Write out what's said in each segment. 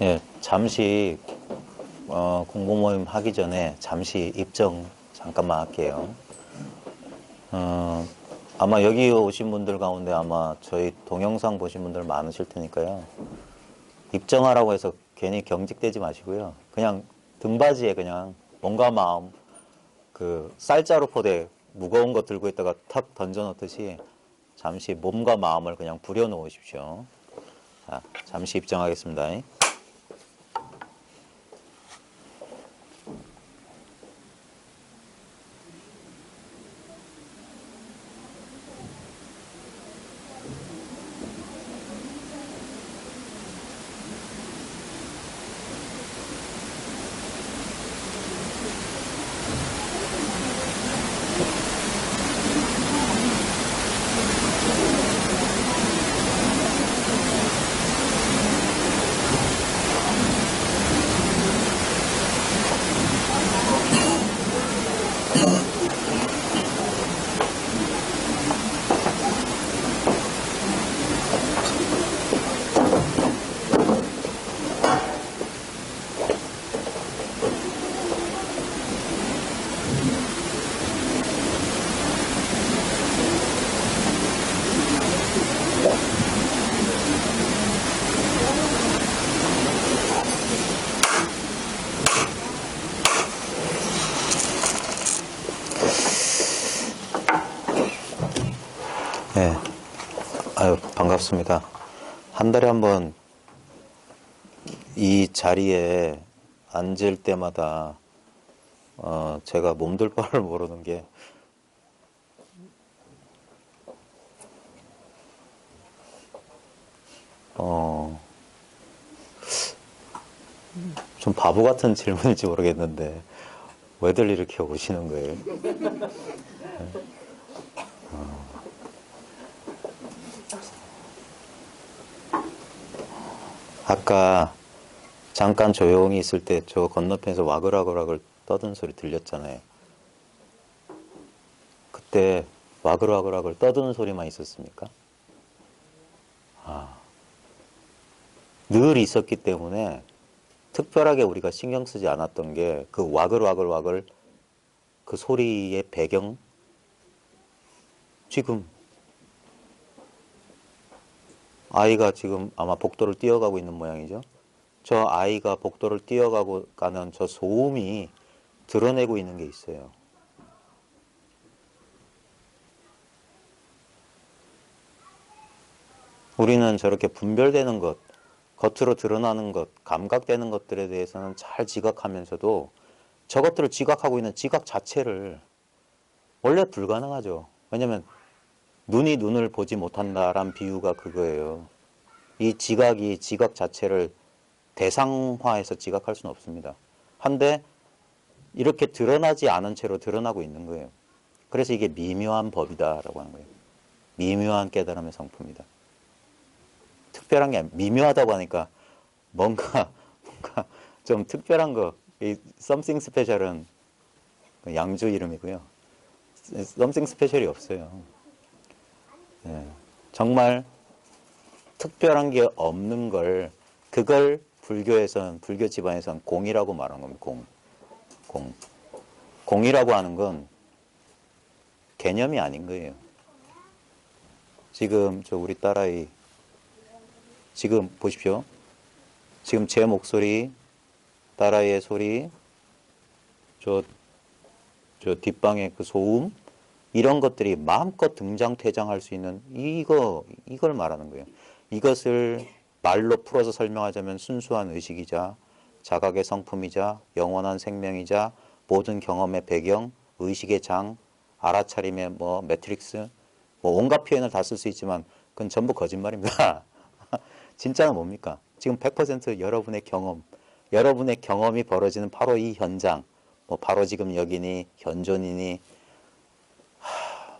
예, 잠시 공부 모임 하기 전에 잠시 입정 잠깐만 할게요. 어, 아마 여기 오신 분들 가운데 아마 저희 동영상 보신 분들 많으실 테니까요. 입정하라고 해서 괜히 경직되지 마시고요. 그냥 등받이에 그냥 몸과 마음 그 쌀자루 포대 무거운 거 들고 있다가 탁 던져 놓듯이 잠시 몸과 마음을 그냥 부려 놓으십시오. 자, 잠시 입정하겠습니다. 네. 아유, 반갑습니다. 한 달에 한 번 이 자리에 앉을 때마다, 제가 몸둘 바를 모르는 게, 어, 좀 바보 같은 질문인지 모르겠는데, 왜들 이렇게 오시는 거예요? 아까 잠깐 조용히 있을 때 저 건너편에서 와글와글와글 떠드는 소리 들렸잖아요. 그때 와글와글와글 떠드는 소리만 있었습니까? 늘 있었기 때문에 특별하게 우리가 신경 쓰지 않았던 게 그 와글와글와글 그 소리의 배경, 지금 아이가 지금 아마 복도를 뛰어가고 있는 모양이죠. 저 아이가 복도를 뛰어가고 가는 저 소음이 드러내고 있는 게 있어요. 우리는 저렇게 분별되는 것, 겉으로 드러나는 것, 감각되는 것들에 대해서는 잘 지각하면서도 저것들을 지각하고 있는 지각 자체를 원래 불가능하죠. 왜냐면 눈이 눈을 보지 못한다란 비유가 그거예요. 이 지각이 지각 자체를 대상화해서 지각할 수는 없습니다. 한데 이렇게 드러나지 않은 채로 드러나고 있는 거예요. 그래서 이게 미묘한 법이다라고 하는 거예요. 미묘한 깨달음의 성품이다. 특별한 게 아니라 미묘하다고 하니까 뭔가 좀 특별한 거, 이 something special은 양주 이름이고요. something special이 없어요. 예. 정말 특별한 게 없는 걸, 그걸 불교에선, 불교 집안에선 공이라고 말하는 겁니다. 공. 공이라고 하는 건 개념이 아닌 거예요. 지금 저 우리 딸아이, 지금 보십시오. 지금 제 목소리, 딸아이의 소리, 저, 저 뒷방의 그 소음, 이런 것들이 마음껏 등장퇴장할 수 있는 이걸 말하는 거예요. 이것을 말로 풀어서 설명하자면 순수한 의식이자 자각의 성품이자 영원한 생명이자 모든 경험의 배경, 의식의 장, 알아차림의 뭐 매트릭스, 뭐 온갖 표현을 다 쓸 수 있지만 그건 전부 거짓말입니다. 진짜는 뭡니까? 지금 100% 여러분의 경험이 벌어지는 바로 이 현장, 뭐 바로 지금 여기니 현존이니,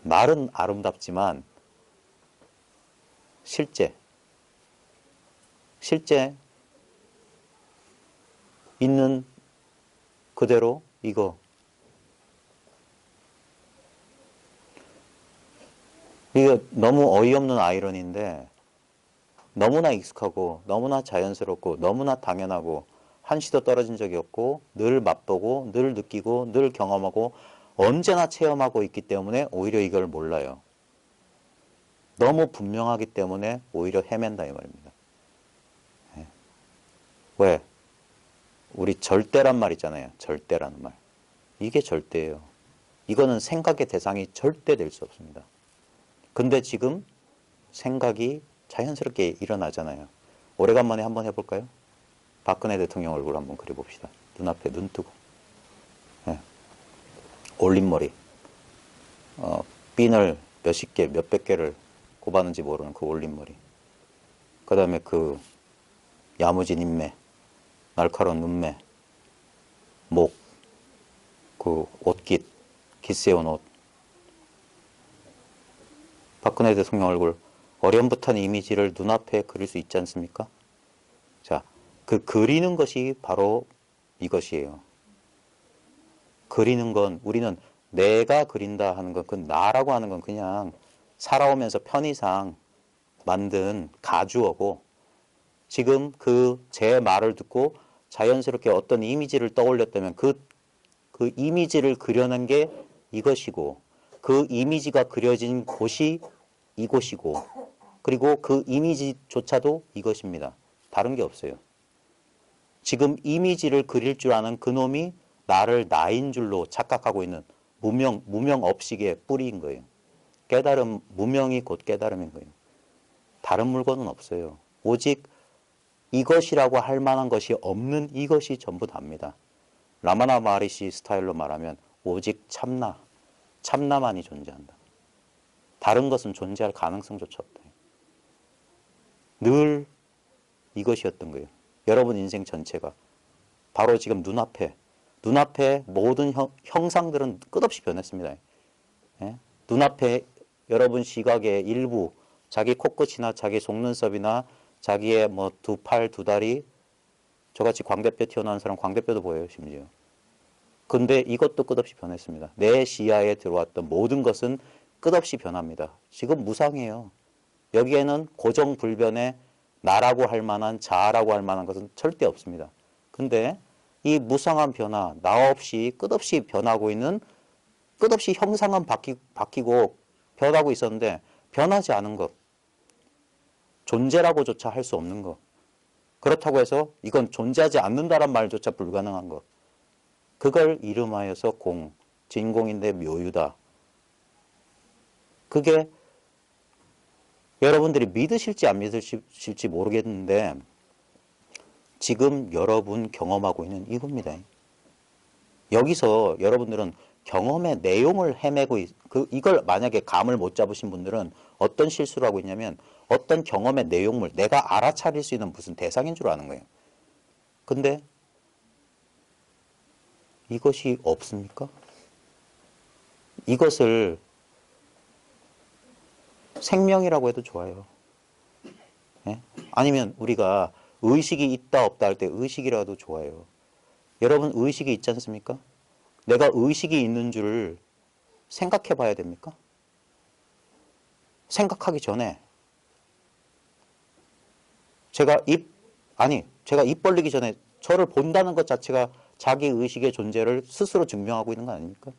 말은 아름답지만 실제 있는 그대로 이거 너무 어이없는 아이러니인데 너무나 익숙하고 너무나 자연스럽고 너무나 당연하고 한시도 떨어진 적이 없고 늘 맛보고 늘 느끼고 늘 경험하고 언제나 체험하고 있기 때문에 오히려 이걸 몰라요. 너무 분명하기 때문에 오히려 헤맨다 이 말입니다. 왜? 우리 절대란 말 있잖아요. 절대라는 말. 이게 절대예요. 이거는 생각의 대상이 절대 될 수 없습니다. 근데 지금 생각이 자연스럽게 일어나잖아요. 오래간만에 한번 해볼까요? 박근혜 대통령 얼굴 한번 그려봅시다. 눈앞에 눈 뜨고. 네. 올림머리. 핀을 몇십 개, 몇백 개를 꼽았는지 모르는 그 올림머리. 그 다음에 그 야무진 인매, 날카로운 눈매, 목, 그 옷깃, 기세운 옷. 박근혜 대통령 얼굴 어렴풋한 이미지를 눈앞에 그릴 수 있지 않습니까? 자, 그 그리는 것이 바로 이것이에요. 그리는 건 우리는 내가 그린다 하는 건 그 나라고 하는 건 그냥 살아오면서 편의상 만든 가주어고 지금 그 제 말을 듣고 자연스럽게 어떤 이미지를 떠올렸다면 그 이미지를 그려낸 게 이것이고 그 이미지가 그려진 곳이 이곳이고 그리고 그 이미지조차도 이것입니다. 다른 게 없어요. 지금 이미지를 그릴 줄 아는 그놈이 나를 나인 줄로 착각하고 있는 무명업식의 뿌리인 거예요. 깨달음, 무명이 곧 깨달음인 거예요. 다른 물건은 없어요. 오직 이것이라고 할 만한 것이 없는 이것이 전부 답니다. 라마나 마하리시 스타일로 말하면 오직 참나, 참나만이 존재한다. 다른 것은 존재할 가능성조차 없다. 늘 이것이었던 거예요. 여러분 인생 전체가 바로 지금 눈앞에 모든 형상들은 끝없이 변했습니다. 예? 눈앞에 여러분 시각의 일부 자기 코끝이나 자기 속눈썹이나 자기의 뭐 두 팔, 두 다리 저같이 광대뼈 튀어나온 사람 광대뼈도 보여요. 심지어. 근데 이것도 끝없이 변했습니다. 내 시야에 들어왔던 모든 것은 끝없이 변합니다. 지금 무상이에요. 여기에는 고정불변의 나라고 할 만한 자아라고 할 만한 것은 절대 없습니다. 근데 이 무상한 변화, 나 없이 끝없이 변하고 있는 끝없이 형상은 바뀌고 변하고 있었는데 변하지 않은 것, 존재라고조차 할 수 없는 것, 그렇다고 해서 이건 존재하지 않는다란 말조차 불가능한 것, 그걸 이름하여서 공, 진공인데 묘유다. 그게 여러분들이 믿으실지 안 믿으실지 모르겠는데 지금 여러분 경험하고 있는 이겁니다. 여기서 여러분들은 경험의 내용을 헤매고 이걸 만약에 감을 못 잡으신 분들은 어떤 실수를 하고 있냐면 어떤 경험의 내용물 내가 알아차릴 수 있는 무슨 대상인 줄 아는 거예요. 근데 이것이 없습니까? 이것을 생명이라고 해도 좋아요. 예? 아니면 우리가 의식이 있다 없다 할 때 의식이라도 좋아요. 여러분 의식이 있지 않습니까? 내가 의식이 있는 줄 생각해 봐야 됩니까? 생각하기 전에 제가 입 벌리기 전에 저를 본다는 것 자체가 자기 의식의 존재를 스스로 증명하고 있는 거 아닙니까?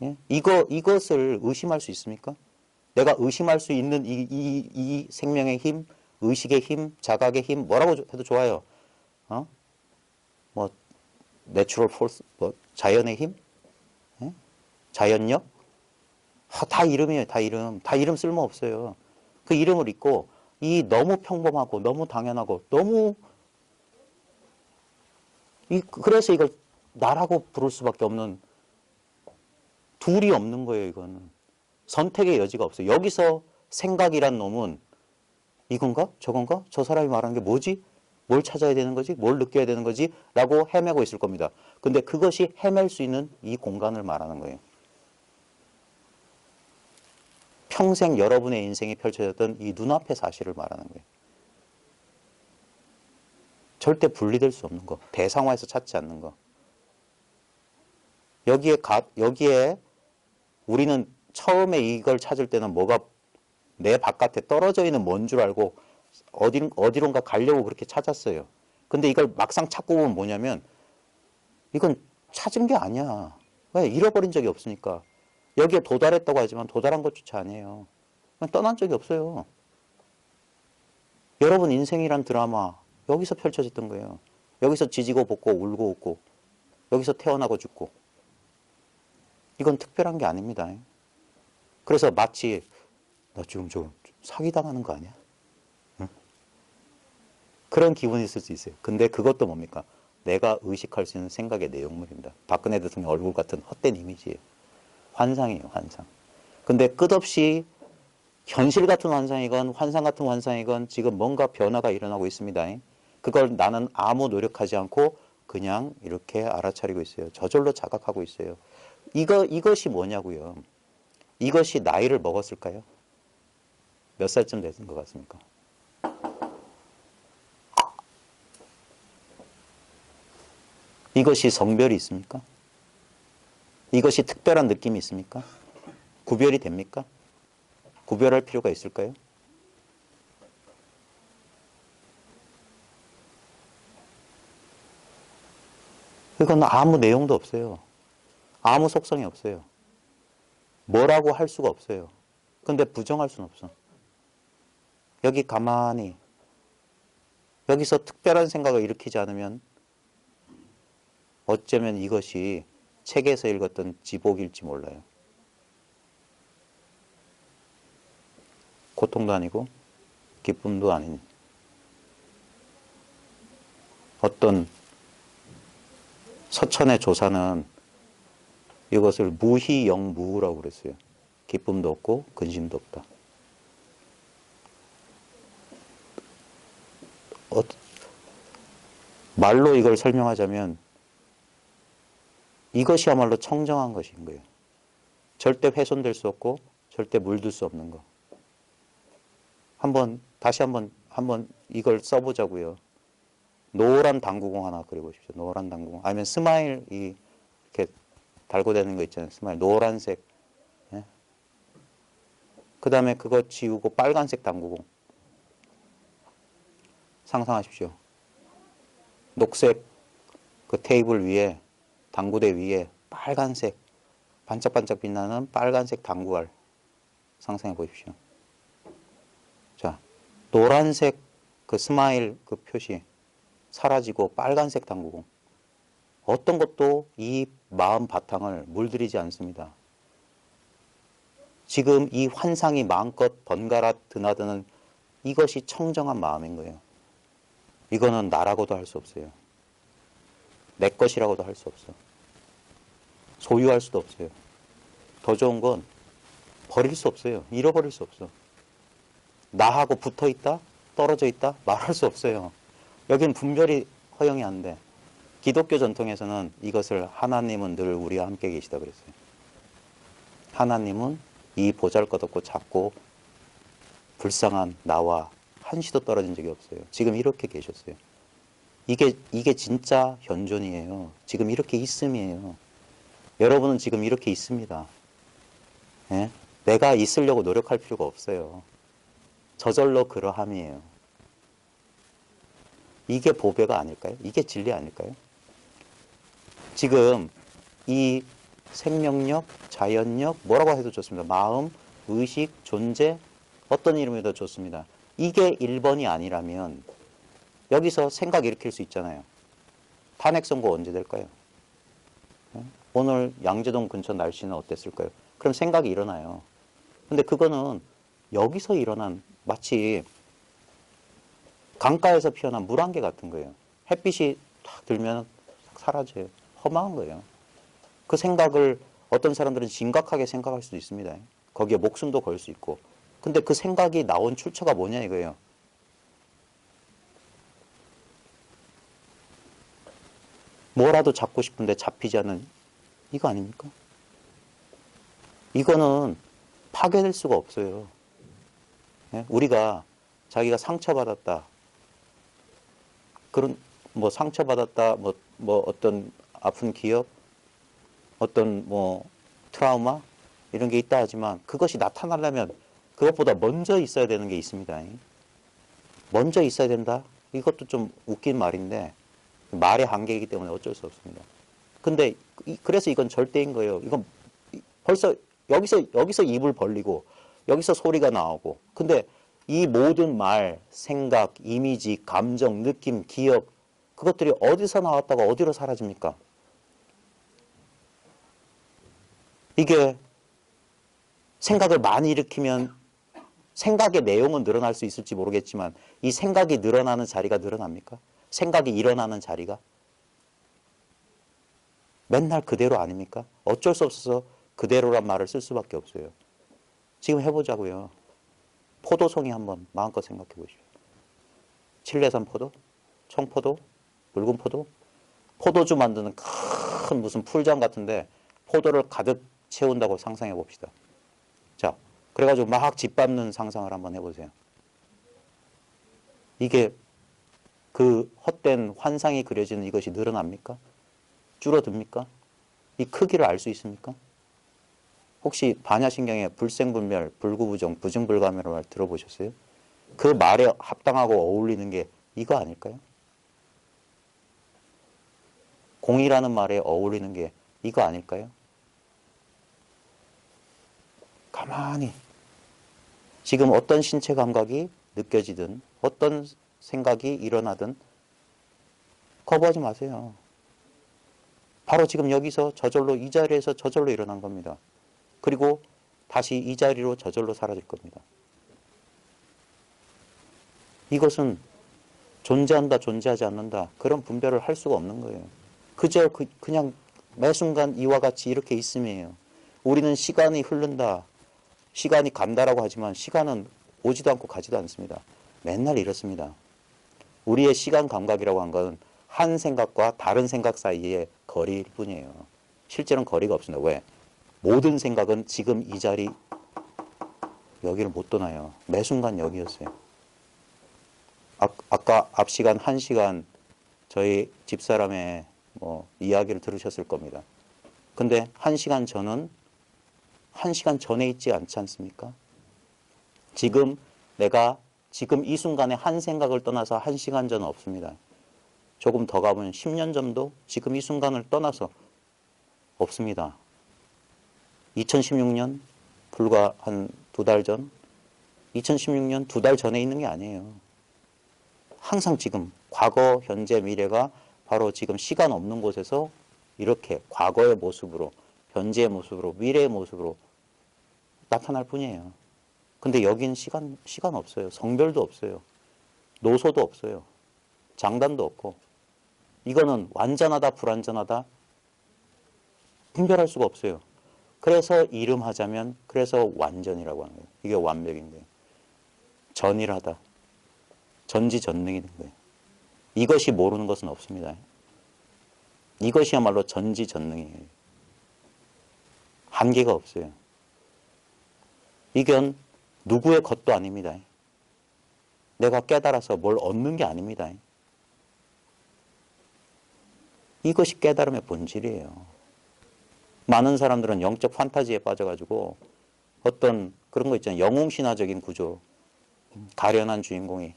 예? 이것을 의심할 수 있습니까? 내가 의심할 수 있는 이 생명의 힘, 의식의 힘, 자각의 힘, 뭐라고 해도 좋아요. 뭐, 내추럴 포스, 뭐, 자연의 힘? 예? 자연력? 다 이름이에요, 다 이름. 다 이름 쓸모 없어요. 그 이름을 잊고, 이 너무 평범하고, 너무 당연하고, 그래서 이걸 나라고 부를 수밖에 없는, 둘이 없는 거예요, 이거는. 선택의 여지가 없어요. 여기서 생각이란 놈은 이건가? 저건가? 저 사람이 말하는 게 뭐지? 뭘 찾아야 되는 거지? 뭘 느껴야 되는 거지? 라고 헤매고 있을 겁니다. 근데 그것이 헤맬 수 있는 이 공간을 말하는 거예요. 평생 여러분의 인생이 펼쳐졌던 이 눈앞의 사실을 말하는 거예요. 절대 분리될 수 없는 거. 대상화해서 찾지 않는 거. 여기에 우리는 처음에 이걸 찾을 때는 뭐가 내 바깥에 떨어져 있는 뭔 줄 알고 어디론가 가려고 그렇게 찾았어요. 근데 이걸 막상 찾고 보면 뭐냐면 이건 찾은 게 아니야. 왜? 잃어버린 적이 없으니까. 여기에 도달했다고 하지만 도달한 것조차 아니에요. 그냥 떠난 적이 없어요. 여러분 인생이란 드라마 여기서 펼쳐졌던 거예요. 여기서 지지고 볶고 울고 웃고 여기서 태어나고 죽고 이건 특별한 게 아닙니다. 그래서 마치 나 지금 좀 사기당하는 거 아니야? 응? 그런 기분이 있을 수 있어요. 근데 그것도 뭡니까? 내가 의식할 수 있는 생각의 내용물입니다. 박근혜 대통령 얼굴 같은 헛된 이미지예요. 환상이에요, 환상. 근데 끝없이 현실 같은 환상이건 환상 같은 환상이건 지금 뭔가 변화가 일어나고 있습니다. 그걸 나는 아무 노력하지 않고 그냥 이렇게 알아차리고 있어요. 저절로 자각하고 있어요. 이것이 뭐냐고요. 이것이 나이를 먹었을까요? 몇 살쯤 되는 것 같습니까? 이것이 성별이 있습니까? 이것이 특별한 느낌이 있습니까? 구별이 됩니까? 구별할 필요가 있을까요? 이건 아무 내용도 없어요. 아무 속성이 없어요. 뭐라고 할 수가 없어요. 근데 부정할 수는 없어. 여기 가만히 여기서 특별한 생각을 일으키지 않으면 어쩌면 이것이 책에서 읽었던 지복일지 몰라요. 고통도 아니고 기쁨도 아닌 어떤 서천의 조사는 이것을 무희영무라고 그랬어요. 기쁨도 없고 근심도 없다. 말로 이걸 설명하자면 이것이야말로 청정한 것인 거예요. 절대 훼손될 수 없고 절대 물들 수 없는 거. 다시 한번 이걸 써보자고요. 노란 당구공 하나 그려보십시오. 노란 당구공. 아니면 스마일 이렇게 달고 다니는 거 있잖아요. 스마일 노란색. 예? 그 다음에 그거 지우고 빨간색 당구공. 상상하십시오. 녹색 그 테이블 위에 당구대 위에 빨간색 반짝반짝 빛나는 빨간색 당구알 상상해 보십시오. 자, 노란색 그 스마일 그 표시 사라지고 빨간색 당구공. 어떤 것도 이 마음 바탕을 물들이지 않습니다. 지금 이 환상이 마음껏 번갈아 드나드는 이것이 청정한 마음인 거예요. 이거는 나라고도 할 수 없어요. 내 것이라고도 할 수 없어. 소유할 수도 없어요. 더 좋은 건 버릴 수 없어요. 잃어버릴 수 없어. 나하고 붙어 있다? 떨어져 있다? 말할 수 없어요. 여긴 분별이 허용이 안 돼. 기독교 전통에서는 이것을 하나님은 늘 우리와 함께 계시다 그랬어요. 하나님은 이 보잘것없고 작고 불쌍한 나와 한시도 떨어진 적이 없어요. 지금 이렇게 계셨어요. 이게 진짜 현존이에요. 지금 이렇게 있음이에요. 여러분은 지금 이렇게 있습니다. 예? 내가 있으려고 노력할 필요가 없어요. 저절로 그러함이에요. 이게 보배가 아닐까요? 이게 진리 아닐까요? 지금 이 생명력, 자연력, 뭐라고 해도 좋습니다. 마음, 의식, 존재, 어떤 이름이도 좋습니다. 이게 1번이 아니라면 여기서 생각 일으킬 수 있잖아요. 탄핵 선고 언제 될까요? 오늘 양재동 근처 날씨는 어땠을까요? 그럼 생각이 일어나요. 근데 그거는 여기서 일어난 마치 강가에서 피어난 물안개 같은 거예요. 햇빛이 탁 들면 사라져요. 허망한 거예요. 그 생각을 어떤 사람들은 심각하게 생각할 수도 있습니다. 거기에 목숨도 걸 수 있고. 근데 그 생각이 나온 출처가 뭐냐 이거예요. 뭐라도 잡고 싶은데 잡히지 않는 이거 아닙니까? 이거는 파괴될 수가 없어요. 예? 우리가 자기가 상처받았다. 그런 뭐 상처받았다. 뭐 어떤 아픈 기억, 어떤 뭐 트라우마 이런 게 있다 하지만 그것이 나타나려면 그것보다 먼저 있어야 되는 게 있습니다. 먼저 있어야 된다. 이것도 좀 웃긴 말인데 말의 한계이기 때문에 어쩔 수 없습니다. 근데 그래서 이건 절대인 거예요. 이건 벌써 여기서 입을 벌리고 여기서 소리가 나오고 근데 이 모든 말, 생각, 이미지, 감정, 느낌, 기억 그것들이 어디서 나왔다가 어디로 사라집니까? 이게 생각을 많이 일으키면 생각의 내용은 늘어날 수 있을지 모르겠지만 이 생각이 늘어나는 자리가 늘어납니까? 생각이 일어나는 자리가? 맨날 그대로 아닙니까? 어쩔 수 없어서 그대로란 말을 쓸 수밖에 없어요. 지금 해보자고요. 포도송이 한번 마음껏 생각해 보시오. 칠레산 포도, 청포도, 붉은 포도, 포도주 만드는 큰 무슨 풀장 같은데 포도를 가득 채운다고 상상해 봅시다. 자, 그래가지고 막 짓밟는 상상을 한번 해보세요. 이게 그 헛된 환상이 그려지는 이것이 늘어납니까? 줄어듭니까? 이 크기를 알 수 있습니까? 혹시 반야신경의 불생불멸, 불구부정, 부증불감이라는 말 들어보셨어요? 그 말에 합당하고 어울리는 게 이거 아닐까요? 공이라는 말에 어울리는 게 이거 아닐까요? 가만히 지금 어떤 신체 감각이 느껴지든 어떤 생각이 일어나든 거부하지 마세요. 바로 지금 여기서 저절로 이 자리에서 저절로 일어난 겁니다. 그리고 다시 이 자리로 저절로 사라질 겁니다. 이것은 존재한다, 존재하지 않는다 그런 분별을 할 수가 없는 거예요. 그저 그냥 매 순간 이와 같이 이렇게 있음이에요. 우리는 시간이 흐른다, 시간이 간다라고 하지만 시간은 오지도 않고 가지도 않습니다. 맨날 이렇습니다. 우리의 시간 감각이라고 한 것은 한 생각과 다른 생각 사이의 거리일 뿐이에요. 실제로는 거리가 없습니다. 왜? 모든 생각은 지금 이 자리 여기를 못 떠나요. 매 순간 여기였어요. 아까 앞 시간 1시간 저희 집사람의 이야기를 들으셨을 겁니다. 근데 1시간 전은 1시간 전에 있지 않지 않습니까? 지금 내가 지금 이 순간에 한 생각을 떠나서 1시간 전은 없습니다. 조금 더 가보면 10년 전도 지금 이 순간을 떠나서 없습니다. 2016년 불과 한 2달 전, 2016년 2달 전에 있는 게 아니에요. 항상 지금 과거, 현재, 미래가 바로 지금 시간 없는 곳에서 이렇게 과거의 모습으로, 현재의 모습으로, 미래의 모습으로 나타날 뿐이에요. 근데 여긴 시간 없어요. 성별도 없어요. 노소도 없어요. 장단도 없고. 이거는 완전하다, 불완전하다 분별할 수가 없어요. 그래서 이름하자면 그래서 완전이라고 하는 거예요. 이게 완벽인 거예요. 전일하다. 전지전능이 된 거예요. 이것이 모르는 것은 없습니다. 이것이야말로 전지전능이에요. 한계가 없어요. 이건 누구의 것도 아닙니다. 내가 깨달아서 뭘 얻는 게 아닙니다. 이것이 깨달음의 본질이에요. 많은 사람들은 영적 판타지에 빠져가지고 어떤 그런 거 있잖아요. 영웅신화적인 구조. 가련한 주인공이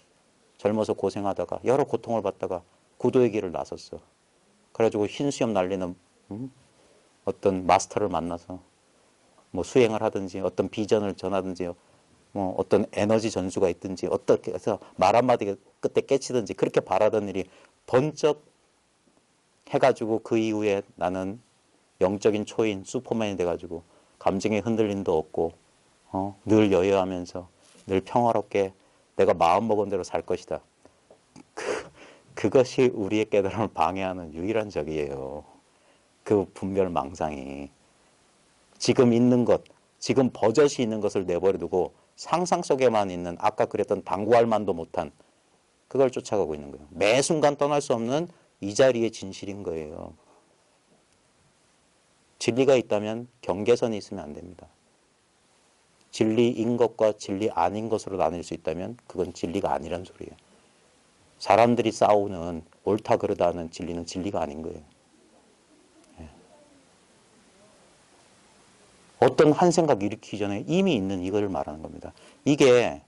젊어서 고생하다가 여러 고통을 받다가 구도의 길을 나섰어. 그래가지고 흰 수염 날리는 어떤 마스터를 만나서 뭐 수행을 하든지 어떤 비전을 전하든지 뭐 어떤 에너지 전수가 있든지 어떻게 해서 말 한마디 끝에 깨치든지 그렇게 바라던 일이 번쩍 해가지고 그 이후에 나는 영적인 초인 슈퍼맨이 돼가지고 감정의 흔들림도 없고 늘 여유하면서 늘 평화롭게 내가 마음먹은 대로 살 것이다. 그것이 우리의 깨달음을 방해하는 유일한 적이에요. 그 분별 망상이. 지금 있는 것, 지금 버젓이 있는 것을 내버려두고 상상 속에만 있는 아까 그랬던 당구할 만도 못한 그걸 쫓아가고 있는 거예요. 매 순간 떠날 수 없는 이 자리의 진실인 거예요. 진리가 있다면 경계선이 있으면 안 됩니다. 진리인 것과 진리 아닌 것으로 나뉠 수 있다면 그건 진리가 아니란 소리예요. 사람들이 싸우는 옳다 그르다 하는 진리는 진리가 아닌 거예요. 어떤 한 생각 일으키기 전에 이미 있는 이걸 말하는 겁니다. 이게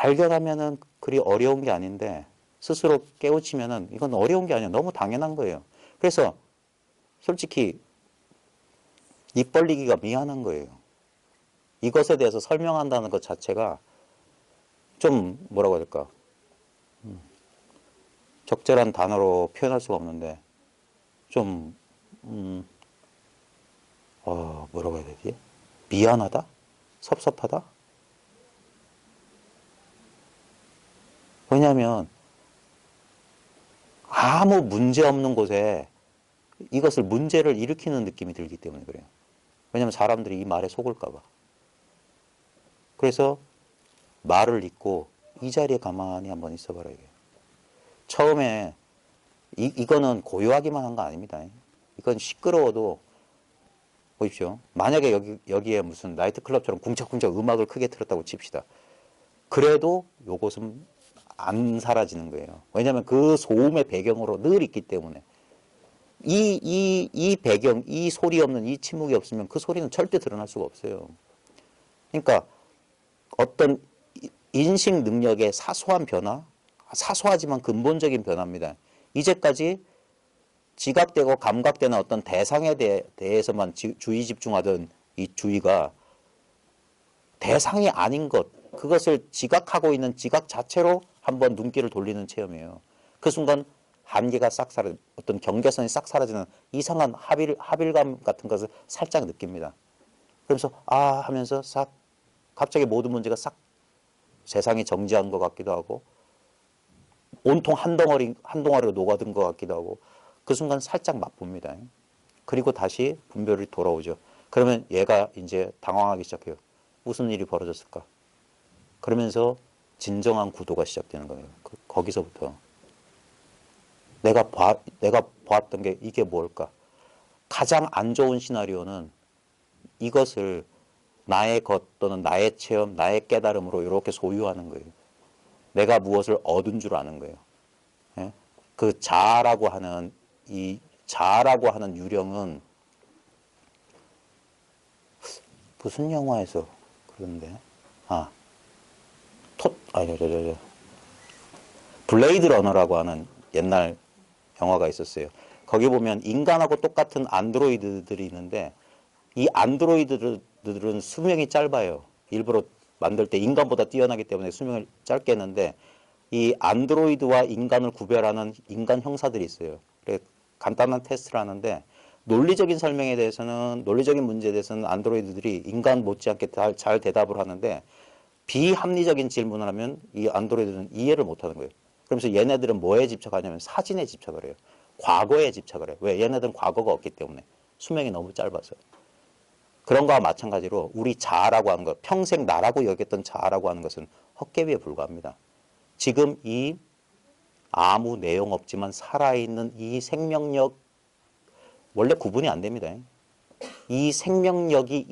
발견하면은 그리 어려운 게 아닌데 스스로 깨우치면은 이건 어려운 게 아니야. 너무 당연한 거예요. 그래서 솔직히 입 벌리기가 미안한 거예요. 이것에 대해서 설명한다는 것 자체가 좀 뭐라고 해야 될까? 적절한 단어로 표현할 수가 없는데 좀 뭐라고 해야 되지? 미안하다? 섭섭하다? 왜냐하면 아무 문제 없는 곳에 이것을 문제를 일으키는 느낌이 들기 때문에 그래요. 왜냐하면 사람들이 이 말에 속을까 봐. 그래서 말을 잇고 이 자리에 가만히 한번 있어 봐라 이게. 처음에 이거는 고요하기만 한 거 아닙니다. 이건 시끄러워도 보십시오. 만약에 여기에 무슨 나이트클럽처럼 궁착궁착 음악을 크게 틀었다고 칩시다. 그래도 요것은 안 사라지는 거예요. 왜냐하면 그 소음의 배경으로 늘 있기 때문에. 이 배경, 이 소리 없는 이 침묵이 없으면 그 소리는 절대 드러날 수가 없어요. 그러니까 어떤 인식 능력의 사소한 변화, 사소하지만 근본적인 변화입니다. 이제까지 지각되고 감각되는 어떤 대상에 대해서만 주의 집중하던 이 주의가 대상이 아닌 것, 그것을 지각하고 있는 지각 자체로 한번 눈길을 돌리는 체험이에요. 그 순간 한계가 싹 사라져, 어떤 경계선이 싹 사라지는 이상한 합일감 같은 것을 살짝 느낍니다. 그러면서 하면서 싹 갑자기 모든 문제가 싹 세상이 정지한 것 같기도 하고 온통 한 덩어리로 녹아든 것 같기도 하고 그 순간 살짝 맛봅니다. 그리고 다시 분별이 돌아오죠. 그러면 얘가 이제 당황하기 시작해요. 무슨 일이 벌어졌을까? 그러면서 진정한 구도가 시작되는 거예요. 거기서부터 내가 보았던 게 이게 뭘까? 가장 안 좋은 시나리오는 이것을 나의 것 또는 나의 체험, 나의 깨달음으로 이렇게 소유하는 거예요. 내가 무엇을 얻은 줄 아는 거예요. 예? 그 자아라고 하는 이 자아라고 하는 유령은 무슨 영화에서 그런데 블레이드 러너라고 하는 옛날 영화가 있었어요. 거기 보면 인간하고 똑같은 안드로이드들이 있는데 이 안드로이드들은 수명이 짧아요. 일부러 만들 때 인간보다 뛰어나기 때문에 수명을 짧게 했는데 이 안드로이드와 인간을 구별하는 인간 형사들이 있어요. 그래 간단한 테스트를 하는데 논리적인 설명에 대해서는 논리적인 문제에 대해서는 안드로이드들이 인간 못지않게 잘 대답을 하는데 비합리적인 질문을 하면 이 안드로이드는 이해를 못하는 거예요. 그러면서 얘네들은 뭐에 집착하냐면 사진에 집착을 해요. 과거에 집착을 해요. 왜? 얘네들은 과거가 없기 때문에 수명이 너무 짧아서. 그런 거와 마찬가지로 우리 자아라고 하는 것, 평생 나라고 여겼던 자아라고 하는 것은 헛개비에 불과합니다. 지금 이 아무 내용 없지만 살아있는 이 생명력, 원래 구분이 안 됩니다. 이 생명력이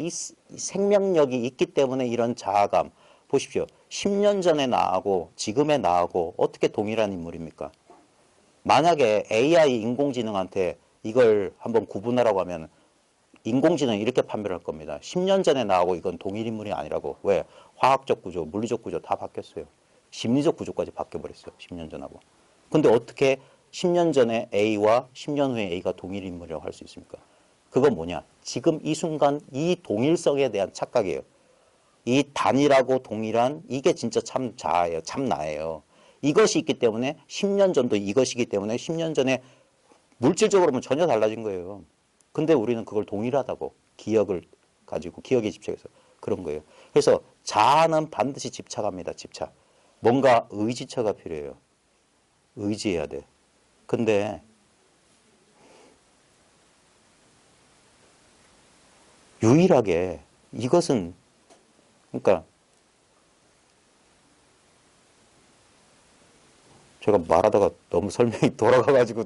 있기 때문에 이런 자아감, 보십시오. 10년 전에 나하고 지금의 나하고 어떻게 동일한 인물입니까? 만약에 AI 인공지능한테 이걸 한번 구분하라고 하면 인공지능이 이렇게 판별할 겁니다. 10년 전에 나하고 이건 동일 인물이 아니라고. 왜? 화학적 구조, 물리적 구조 다 바뀌었어요. 심리적 구조까지 바뀌어버렸어요. 10년 전하고. 근데 어떻게 10년 전에 A와 10년 후에 A가 동일 인물이라고 할 수 있습니까? 그건 뭐냐? 지금 이 순간 이 동일성에 대한 착각이에요. 이 단일하고 동일한 이게 진짜 참 자아예요. 참 나예요. 이것이 있기 때문에 10년 전도 이것이기 때문에 10년 전에 물질적으로 보면 전혀 달라진 거예요. 근데 우리는 그걸 동일하다고 기억을 가지고 기억에 집착해서 그런 거예요. 그래서 자아는 반드시 집착합니다. 집착. 뭔가 의지처가 필요해요. 의지해야 돼. 근데 유일하게 이것은 그러니까 제가 말하다가 너무 설명이 돌아가가지고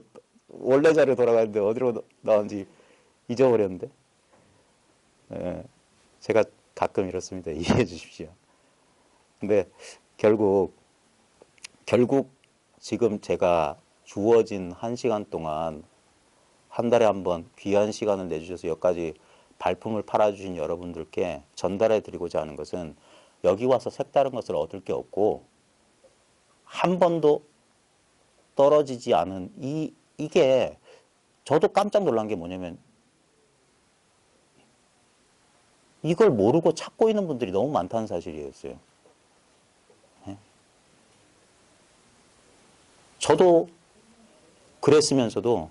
원래 자리에 돌아가는데 어디로 나왔는지 잊어버렸는데 예, 제가 가끔 이렇습니다. 이해해 주십시오. 근데 결국 지금 제가 주어진 1시간 동안 한 달에 한 번 귀한 시간을 내주셔서 여기까지 발품을 팔아주신 여러분들께 전달해 드리고자 하는 것은 여기 와서 색다른 것을 얻을 게 없고 한 번도 떨어지지 않은 이게 저도 깜짝 놀란 게 뭐냐면 이걸 모르고 찾고 있는 분들이 너무 많다는 사실이었어요. 예? 저도 그랬으면서도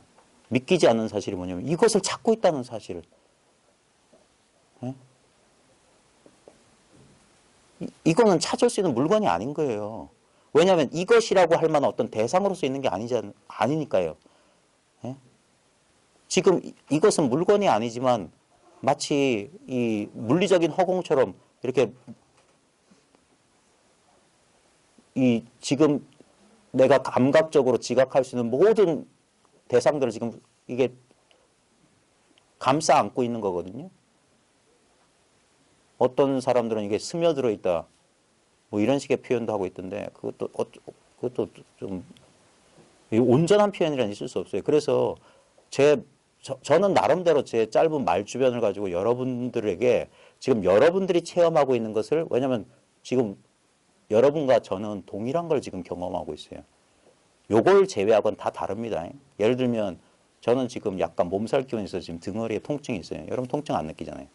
믿기지 않는 사실이 뭐냐면 이것을 찾고 있다는 사실을. 예? 이거는 찾을 수 있는 물건이 아닌 거예요. 왜냐하면 이것이라고 할 만한 어떤 대상으로서 있는 게 아니니까요. 예? 지금 이것은 물건이 아니지만 마치 이 물리적인 허공처럼 이렇게 이 지금 내가 감각적으로 지각할 수 있는 모든 대상들을 지금 이게 감싸 안고 있는 거거든요. 어떤 사람들은 이게 스며들어 있다. 뭐 이런 식의 표현도 하고 있던데 그것도 좀 온전한 표현이라는 있을 수 없어요. 그래서 저는 나름대로 제 짧은 말 주변을 가지고 여러분들에게 지금 여러분들이 체험하고 있는 것을 왜냐하면 지금 여러분과 저는 동일한 걸 지금 경험하고 있어요. 요걸 제외하고는 다 다릅니다. 예를 들면 저는 지금 약간 몸살 기운이 있어서 지금 등허리에 통증이 있어요. 여러분 통증 안 느끼잖아요.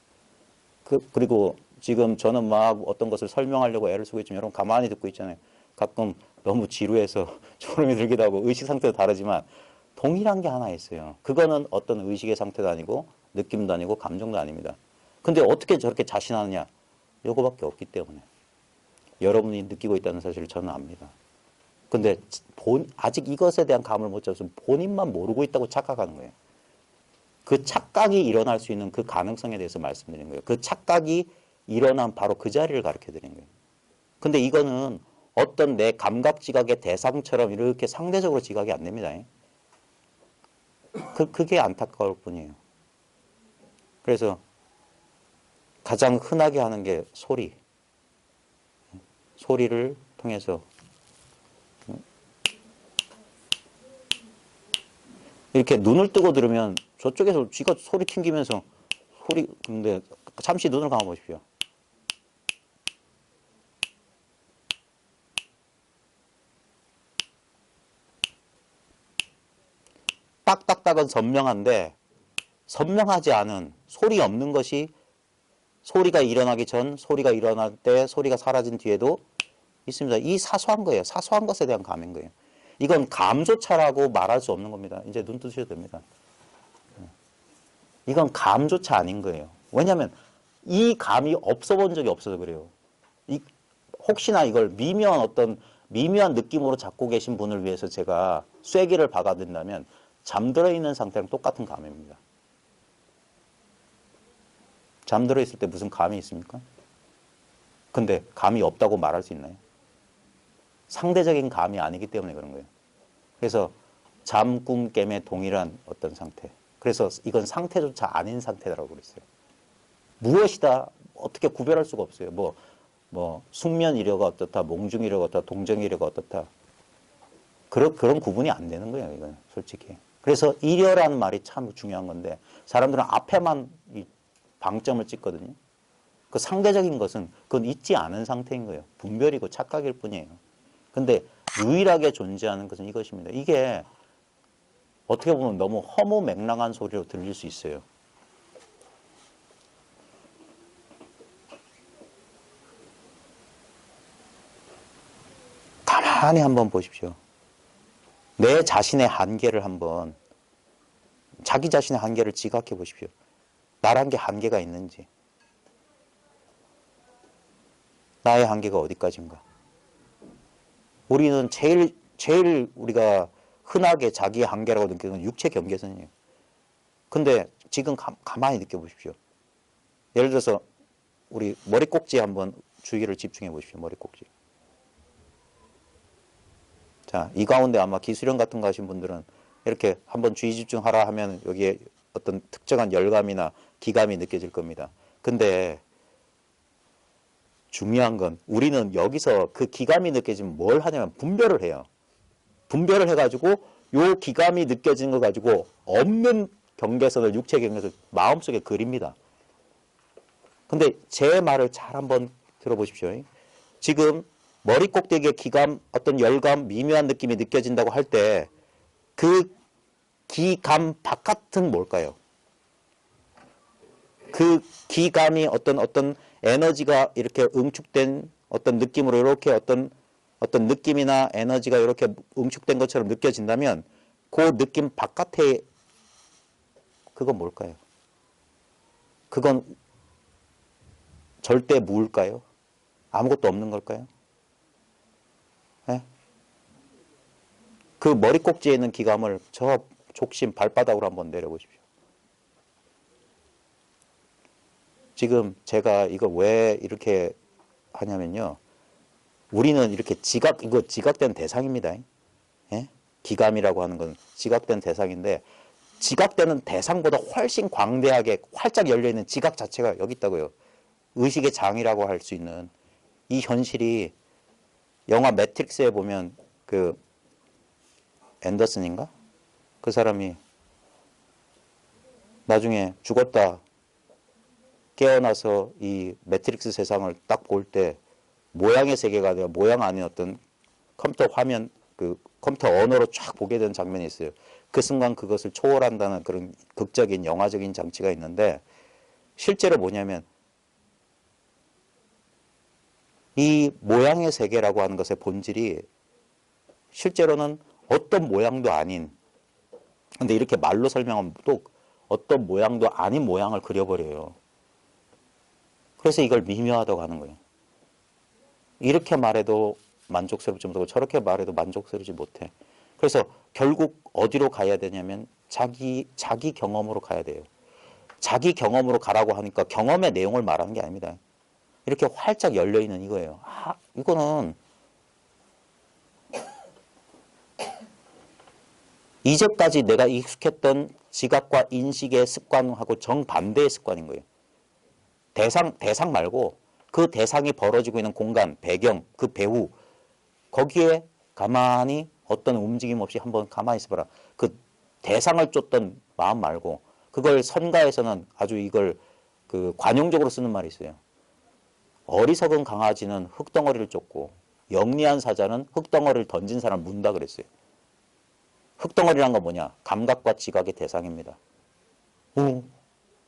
그리고 지금 저는 막 어떤 것을 설명하려고 애를 쓰고 있지만 여러분 가만히 듣고 있잖아요. 가끔 너무 지루해서 졸음이 들기도 하고 의식 상태도 다르지만 동일한 게 하나 있어요. 그거는 어떤 의식의 상태도 아니고 느낌도 아니고 감정도 아닙니다. 근데 어떻게 저렇게 자신하느냐? 요거밖에 없기 때문에. 여러분이 느끼고 있다는 사실을 저는 압니다. 근데 아직 이것에 대한 감을 못 잡아서 본인만 모르고 있다고 착각하는 거예요. 그 착각이 일어날 수 있는 그 가능성에 대해서 말씀드린 거예요. 그 착각이 일어난 바로 그 자리를 가르쳐 드린 거예요. 근데 이거는 어떤 내 감각 지각의 대상처럼 이렇게 상대적으로 지각이 안 됩니다. 그게 안타까울 뿐이에요. 그래서 가장 흔하게 하는 게 소리. 소리를 통해서 이렇게 눈을 뜨고 들으면 저쪽에서 쥐가 소리 튕기면서 근데 잠시 눈을 감아 보십시오. 딱딱딱은 선명한데 선명하지 않은 소리 없는 것이 소리가 일어나기 전, 소리가 일어날 때, 소리가 사라진 뒤에도 있습니다. 이 사소한 거예요. 사소한 것에 대한 감인 거예요. 이건 감조차라고 말할 수 없는 겁니다. 이제 눈 뜨셔도 됩니다. 이건 감조차 아닌 거예요. 왜냐하면 이 감이 없어 본 적이 없어서 그래요. 혹시나 이걸 미묘한 느낌으로 잡고 계신 분을 위해서 제가 쐐기를 박아든다면 잠들어 있는 상태랑 똑같은 감입니다. 잠들어 있을 때 무슨 감이 있습니까? 근데 감이 없다고 말할 수 있나요? 상대적인 감이 아니기 때문에 그런 거예요. 그래서 잠, 꿈, 깨매 동일한 어떤 상태. 그래서 이건 상태조차 아닌 상태라고 그랬어요. 무엇이다 어떻게 구별할 수가 없어요. 숙면이려가 어떻다, 몽중이려가 어떻다, 동정이려가 어떻다. 그런 구분이 안 되는 거예요. 이건 솔직히. 그래서 이려라는 말이 참 중요한 건데 사람들은 앞에만 이 방점을 찍거든요. 그 상대적인 것은 그건 있지 않은 상태인 거예요. 분별이고 착각일 뿐이에요. 근데 유일하게 존재하는 것은 이것입니다. 이게 어떻게 보면 너무 허무맹랑한 소리로 들릴 수 있어요. 가만히 한번 보십시오. 내 자신의 한계를 한번 자기 자신의 한계를 지각해 보십시오. 나란 게 한계가 있는지. 나의 한계가 어디까지인가. 우리는 제일 우리가 흔하게 자기의 한계라고 느끼는 건 육체 경계선이에요. 근데 지금 가만히 느껴보십시오. 예를 들어서 우리 머리꼭지에 한번 주의를 집중해 보십시오. 머리꼭지. 자, 이 가운데 아마 기술형 같은 거 하신 분들은 이렇게 한번 주의 집중하라 하면 여기에 어떤 특정한 열감이나 기감이 느껴질 겁니다. 근데 중요한 건 우리는 여기서 그 기감이 느껴지면 뭘 하냐면 분별을 해요. 분별을 해가지고 요 기감이 느껴지는 거 가지고 없는 경계선을 육체 경계선을 마음속에 그립니다. 근데 제 말을 잘 한번 들어보십시오. 지금 머리 꼭대기에 기감, 어떤 열감, 미묘한 느낌이 느껴진다고 할 때 그 기감 바깥은 뭘까요? 그 기감이 어떤 에너지가 이렇게 응축된 어떤 느낌으로 이렇게 어떤 느낌이나 에너지가 이렇게 응축된 것처럼 느껴진다면 그 느낌 바깥에 그건 뭘까요? 그건 절대 무일까요? 아무것도 없는 걸까요? 네? 그 머리 꼭지에 있는 기감을 저 족심 발바닥으로 한번 내려보십시오. 지금 제가 이거 왜 이렇게 하냐면요. 우리는 이렇게 이거 지각된 대상입니다. 예? 기감이라고 하는 건 지각된 대상인데 지각되는 대상보다 훨씬 광대하게 활짝 열려있는 지각 자체가 여기 있다고요. 의식의 장이라고 할 수 있는 이 현실이 영화 매트릭스에 보면 그 앤더슨인가? 그 사람이 나중에 죽었다 깨어나서 이 매트릭스 세상을 딱 볼 때 모양의 세계가 아니라 모양 아닌 어떤 컴퓨터 화면 그 컴퓨터 언어로 쫙 보게 되는 장면이 있어요. 그 순간 그것을 초월한다는 그런 극적인 영화적인 장치가 있는데 실제로 뭐냐면 이 모양의 세계라고 하는 것의 본질이 실제로는 어떤 모양도 아닌 근데 이렇게 말로 설명하면 또 어떤 모양도 아닌 모양을 그려버려요. 그래서 이걸 미묘하다고 하는 거예요. 이렇게 말해도 만족스럽지 못하고 저렇게 말해도 만족스럽지 못해. 그래서 결국 어디로 가야 되냐면 자기 경험으로 가야 돼요. 자기 경험으로 가라고 하니까 경험의 내용을 말하는 게 아닙니다. 이렇게 활짝 열려있는 이거예요. 아, 이거는 이제까지 내가 익숙했던 지각과 인식의 습관하고 정반대의 습관인 거예요. 대상 말고 그 대상이 벌어지고 있는 공간, 배경, 그 배우 거기에 가만히 어떤 움직임 없이 한번 가만히 있어봐라. 그 대상을 쫓던 마음 말고 그걸 선가에서는 아주 이걸 그 관용적으로 쓰는 말이 있어요. 어리석은 강아지는 흙덩어리를 쫓고 영리한 사자는 흙덩어리를 던진 사람을 문다 그랬어요. 흙덩어리란 건 뭐냐? 감각과 지각의 대상입니다.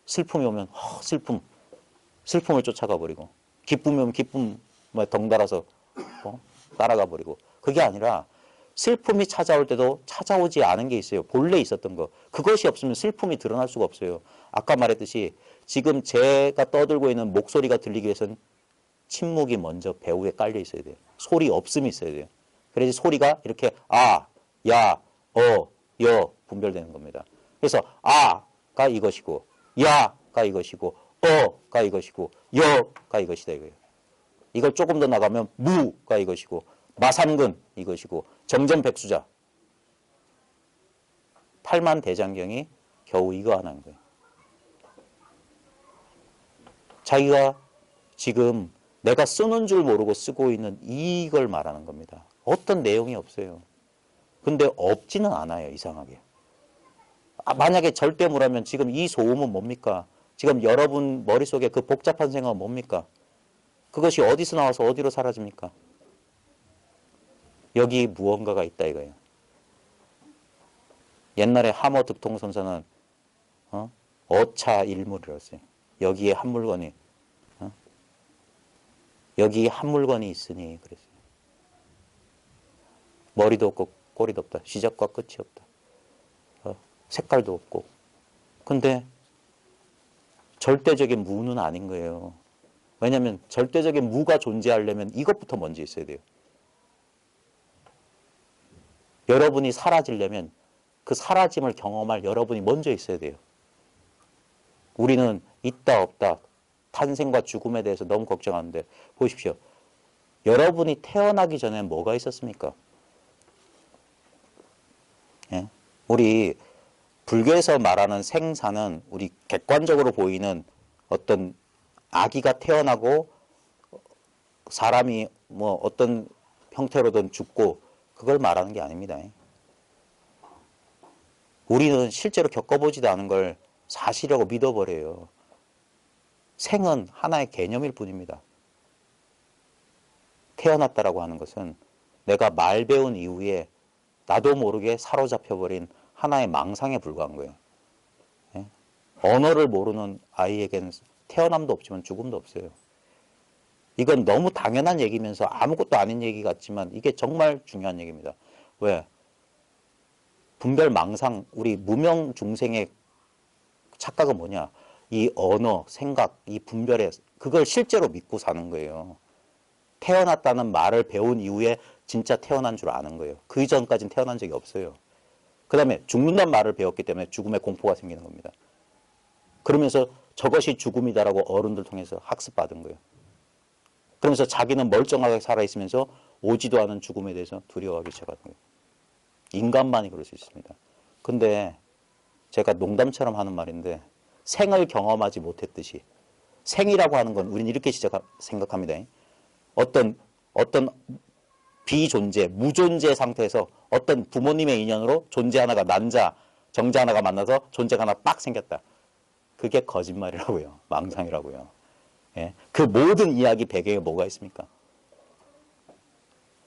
슬픔이 오면 슬픔을 쫓아가 버리고 기쁨이 오면 기쁨에 덩달아서 따라가 버리고 그게 아니라 슬픔이 찾아올 때도 찾아오지 않은 게 있어요. 본래 있었던 거. 그것이 없으면 슬픔이 드러날 수가 없어요. 아까 말했듯이 지금 제가 떠들고 있는 목소리가 들리기 위해서는 침묵이 먼저 배우에 깔려 있어야 돼요. 소리 없음이 있어야 돼요. 그래야지 소리가 이렇게 아, 야, 여 분별되는 겁니다. 그래서 아가 이것이고 야가 이것이고 어가 이것이고 여가 이것이다 이거예요. 이걸 조금 더 나가면 무가 이것이고 마삼근 이것이고 정전백수자 8만 대장경이 겨우 이거 하나인 거예요. 자기가 지금 내가 쓰는 줄 모르고 쓰고 있는 이걸 말하는 겁니다. 어떤 내용이 없어요. 근데 없지는 않아요. 이상하게. 만약에 절대무라면 지금 이 소음은 뭡니까? 지금 여러분 머릿속에 그 복잡한 생각은 뭡니까? 그것이 어디서 나와서 어디로 사라집니까? 여기 무언가가 있다 이거예요. 옛날에 하모 득통선사는 어차일물이라고 했어요. 여기에 한 물건이 여기 한 물건이 있으니 그랬어요. 머리도 없고 꼬리도 없다. 시작과 끝이 없다. 색깔도 없고. 근데 절대적인 무는 아닌 거예요. 왜냐하면 절대적인 무가 존재하려면 이것부터 먼저 있어야 돼요. 여러분이 사라지려면 그 사라짐을 경험할 여러분이 먼저 있어야 돼요. 우리는 있다 없다 탄생과 죽음에 대해서 너무 걱정하는데 보십시오. 여러분이 태어나기 전에 뭐가 있었습니까? 예? 우리 불교에서 말하는 생사는 우리 객관적으로 보이는 어떤 아기가 태어나고 사람이 뭐 어떤 형태로든 죽고 그걸 말하는 게 아닙니다. 우리는 실제로 겪어보지도 않은 걸 사실이라고 믿어버려요. 생은 하나의 개념일 뿐입니다. 태어났다라고 하는 것은 내가 말 배운 이후에 나도 모르게 사로잡혀버린 하나의 망상에 불과한 거예요. 예? 언어를 모르는 아이에게는 태어남도 없지만 죽음도 없어요. 이건 너무 당연한 얘기면서 아무것도 아닌 얘기 같지만 이게 정말 중요한 얘기입니다. 왜? 분별 망상, 우리 무명 중생의 착각은 뭐냐? 이 언어, 생각, 이 분별에 그걸 실제로 믿고 사는 거예요. 태어났다는 말을 배운 이후에 진짜 태어난 줄 아는 거예요. 그 이전까지는 태어난 적이 없어요. 그 다음에 죽는다는 말을 배웠기 때문에 죽음의 공포가 생기는 겁니다. 그러면서 저것이 죽음이다라고 어른들 통해서 학습받은 거예요. 그러면서 자기는 멀쩡하게 살아있으면서 오지도 않은 죽음에 대해서 두려워하기 시작하는 거예요. 인간만이 그럴 수 있습니다. 근데 제가 농담처럼 하는 말인데 생을 경험하지 못했듯이 생이라고 하는 건 우리는 이렇게 생각합니다. 어떤 비존재, 무존재 상태에서 어떤 부모님의 인연으로 존재 하나가 난자, 정자 하나가 만나서 존재가 하나 빡 생겼다. 그게 거짓말이라고요. 망상이라고요. 예? 그 모든 이야기 배경에 뭐가 있습니까?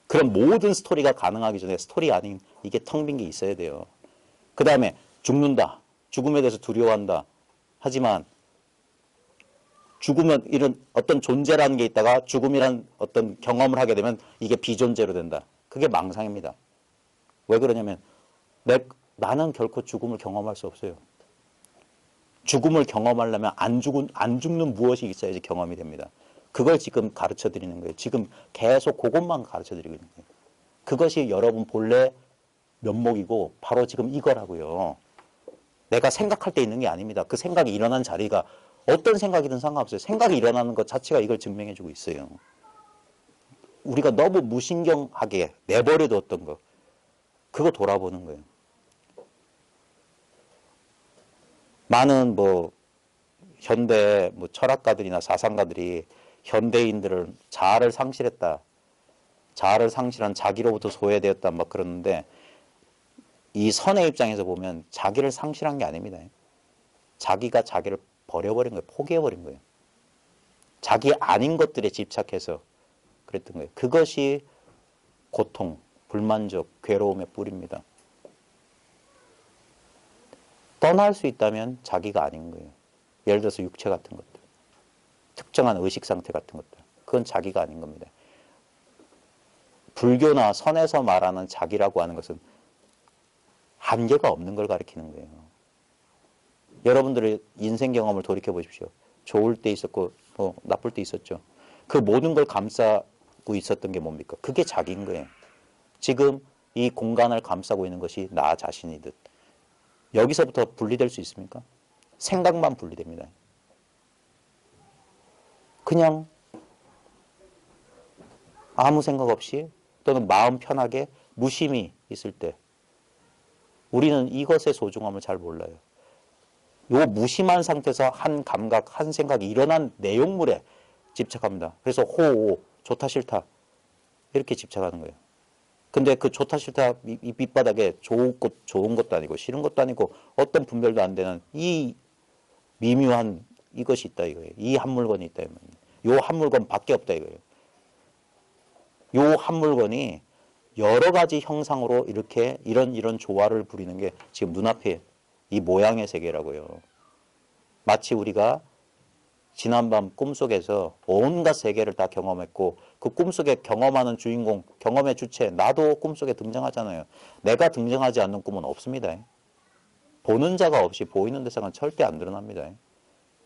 그런 모든 스토리가 가능하기 전에 스토리 아닌 이게 텅 빈 게 있어야 돼요. 그 다음에 죽는다. 죽음에 대해서 두려워한다. 하지만 죽으면 이런 어떤 존재라는 게 있다가 죽음이란 어떤 경험을 하게 되면 이게 비존재로 된다. 그게 망상입니다. 왜 그러냐면 나는 결코 죽음을 경험할 수 없어요. 죽음을 경험하려면 안 죽는 무엇이 있어야지 경험이 됩니다. 그걸 지금 가르쳐 드리는 거예요. 지금 계속 그것만 가르쳐 드리고 있는 거예요. 그것이 여러분 본래 면목이고 바로 지금 이거라고요. 내가 생각할 때 있는 게 아닙니다. 그 생각이 일어난 자리가 어떤 생각이든 상관없어요. 생각이 일어나는 것 자체가 이걸 증명해 주고 있어요. 우리가 너무 무신경하게 내버려 뒀던 거 그거 돌아보는 거예요. 많은 현대 철학가들이나 사상가들이 현대인들을 자아를 상실했다. 자아를 상실한 자기로부터 소외되었다. 막 그러는데 이 선의 입장에서 보면 자기를 상실한 게 아닙니다. 자기가 자기를 버려버린 거예요. 포기해버린 거예요. 자기 아닌 것들에 집착해서 그랬던 거예요. 그것이 고통, 불만족, 괴로움의 뿌리입니다. 떠날 수 있다면 자기가 아닌 거예요. 예를 들어서 육체 같은 것들. 특정한 의식 상태 같은 것들. 그건 자기가 아닌 겁니다. 불교나 선에서 말하는 자기라고 하는 것은 한계가 없는 걸 가리키는 거예요. 여러분들의 인생 경험을 돌이켜 보십시오. 좋을 때 있었고 나쁠 때 있었죠. 그 모든 걸 감싸고 있었던 게 뭡니까? 그게 자기인 거예요. 지금 이 공간을 감싸고 있는 것이 나 자신이듯. 여기서부터 분리될 수 있습니까? 생각만 분리됩니다. 그냥 아무 생각 없이 또는 마음 편하게 무심히 있을 때 우리는 이것의 소중함을 잘 몰라요. 요 무심한 상태에서 한 감각, 한 생각이 일어난 내용물에 집착합니다. 그래서 호호, 좋다 싫다 이렇게 집착하는 거예요. 근데 그 좋다 싫다 이 밑바닥에 좋은 것도 아니고 싫은 것도 아니고 어떤 분별도 안 되는 이 미묘한 이것이 있다 이거예요. 이 한 물건이 있다 이 말이에요. 요 한 물건 밖에 없다 이거예요. 요 한 물건이 여러 가지 형상으로 이렇게 이런 조화를 부리는 게 지금 눈앞에 이 모양의 세계라고요. 마치 우리가 지난밤 꿈속에서 온갖 세계를 다 경험했고 그 꿈속에 경험하는 주인공, 경험의 주체, 나도 꿈속에 등장하잖아요. 내가 등장하지 않는 꿈은 없습니다. 보는 자가 없이 보이는 대상은 절대 안 드러납니다.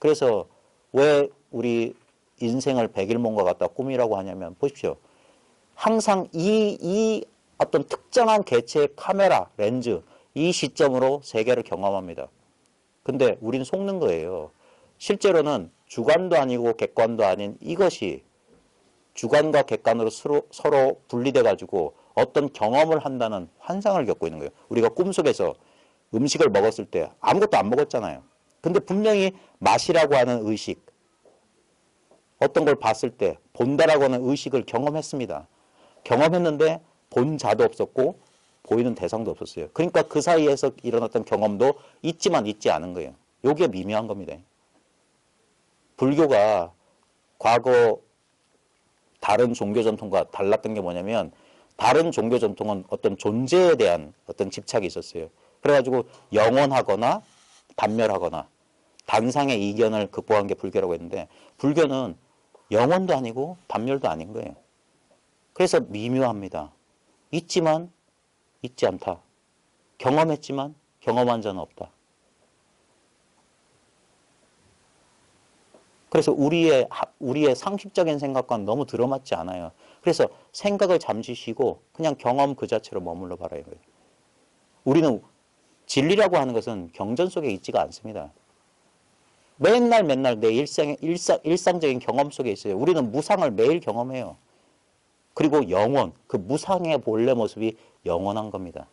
그래서 왜 우리 인생을 백일몽과 같다 꿈이라고 하냐면 보십시오. 항상 이 어떤 특정한 개체의 카메라, 렌즈 이 시점으로 세계를 경험합니다. 근데 우리는 속는 거예요. 실제로는 주관도 아니고 객관도 아닌 이것이 주관과 객관으로 서로 분리돼 가지고 어떤 경험을 한다는 환상을 겪고 있는 거예요. 우리가 꿈속에서 음식을 먹었을 때 아무것도 안 먹었잖아요. 근데 분명히 맛이라고 하는 의식, 어떤 걸 봤을 때 본다라고 하는 의식을 경험했습니다. 경험했는데 본 자도 없었고 보이는 대상도 없었어요. 그러니까 그 사이에서 일어났던 경험도 있지만 있지 않은 거예요. 이게 미묘한 겁니다. 불교가 과거 다른 종교 전통과 달랐던 게 뭐냐면 다른 종교 전통은 어떤 존재에 대한 어떤 집착이 있었어요. 그래가지고 영원하거나 단멸하거나 단상의 이견을 극복한 게 불교라고 했는데 불교는 영원도 아니고 단멸도 아닌 거예요. 그래서 미묘합니다. 있지만 있지 않다. 경험했지만 경험한 자는 없다. 그래서 우리의 상식적인 생각과는 너무 들어맞지 않아요. 그래서 생각을 잠시 쉬고 그냥 경험 그 자체로 머물러 봐라요. 우리는 진리라고 하는 것은 경전 속에 있지가 않습니다. 맨날 내 일상적인 경험 속에 있어요. 우리는 무상을 매일 경험해요. 그리고 영원, 그 무상의 본래 모습이 영원한 겁니다.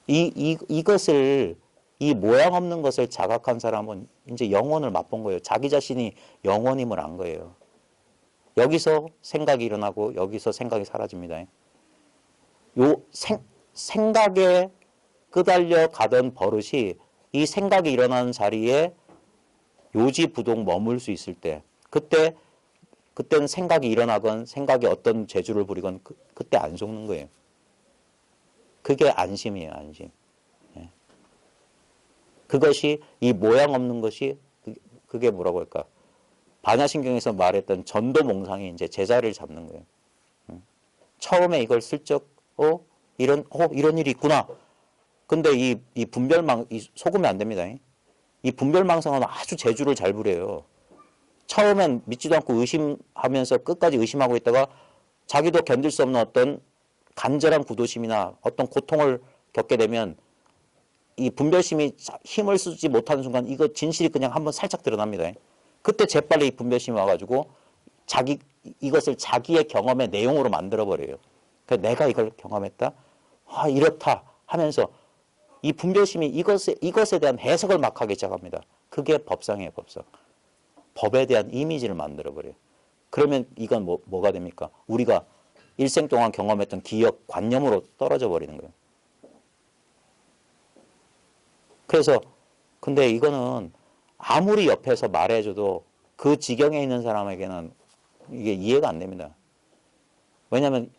이것을, 이 모양 없는 것을 자각한 사람은 이제 영원을 맛본 거예요. 자기 자신이 영원임을 안 거예요. 여기서 생각이 일어나고 여기서 생각이 사라집니다. 요 생각에 끄달려 가던 버릇이 이 생각이 일어나는 자리에 요지부동 머물 수 있을 때 그때는 생각이 일어나건 생각이 어떤 재주를 부리건 그때 안 속는 거예요. 그게 안심이에요. 안심. 예. 그것이 이 모양 없는 것이 그게 뭐라고 할까? 반야신경에서 말했던 전도몽상이 이제 제자리를 잡는 거예요. 처음에 이걸 슬쩍 이런 일이 있구나. 근데 이 분별망 속으면 안 됩니다. 이 분별망상은 아주 재주를 잘 부려요. 처음엔 믿지도 않고 의심하면서 끝까지 의심하고 있다가 자기도 견딜 수 없는 어떤 간절한 구도심이나 어떤 고통을 겪게 되면 이 분별심이 힘을 쓰지 못하는 순간 이거 진실이 그냥 한번 살짝 드러납니다. 그때 재빨리 이 분별심이 와가지고 이것을 자기의 경험의 내용으로 만들어버려요. 그러니까 내가 이걸 경험했다? 이렇다 하면서 이 분별심이 이것에 대한 해석을 막 하기 시작합니다. 그게 법상이에요, 법상. 법에 대한 이미지를 만들어버려요. 그러면 이건 뭐가 됩니까? 우리가 일생 동안 경험했던 기억, 관념으로 떨어져 버리는 거예요. 그래서 근데 이거는 아무리 옆에서 말해줘도 그 지경에 있는 사람에게는 이게 이해가 안 됩니다. 왜냐하면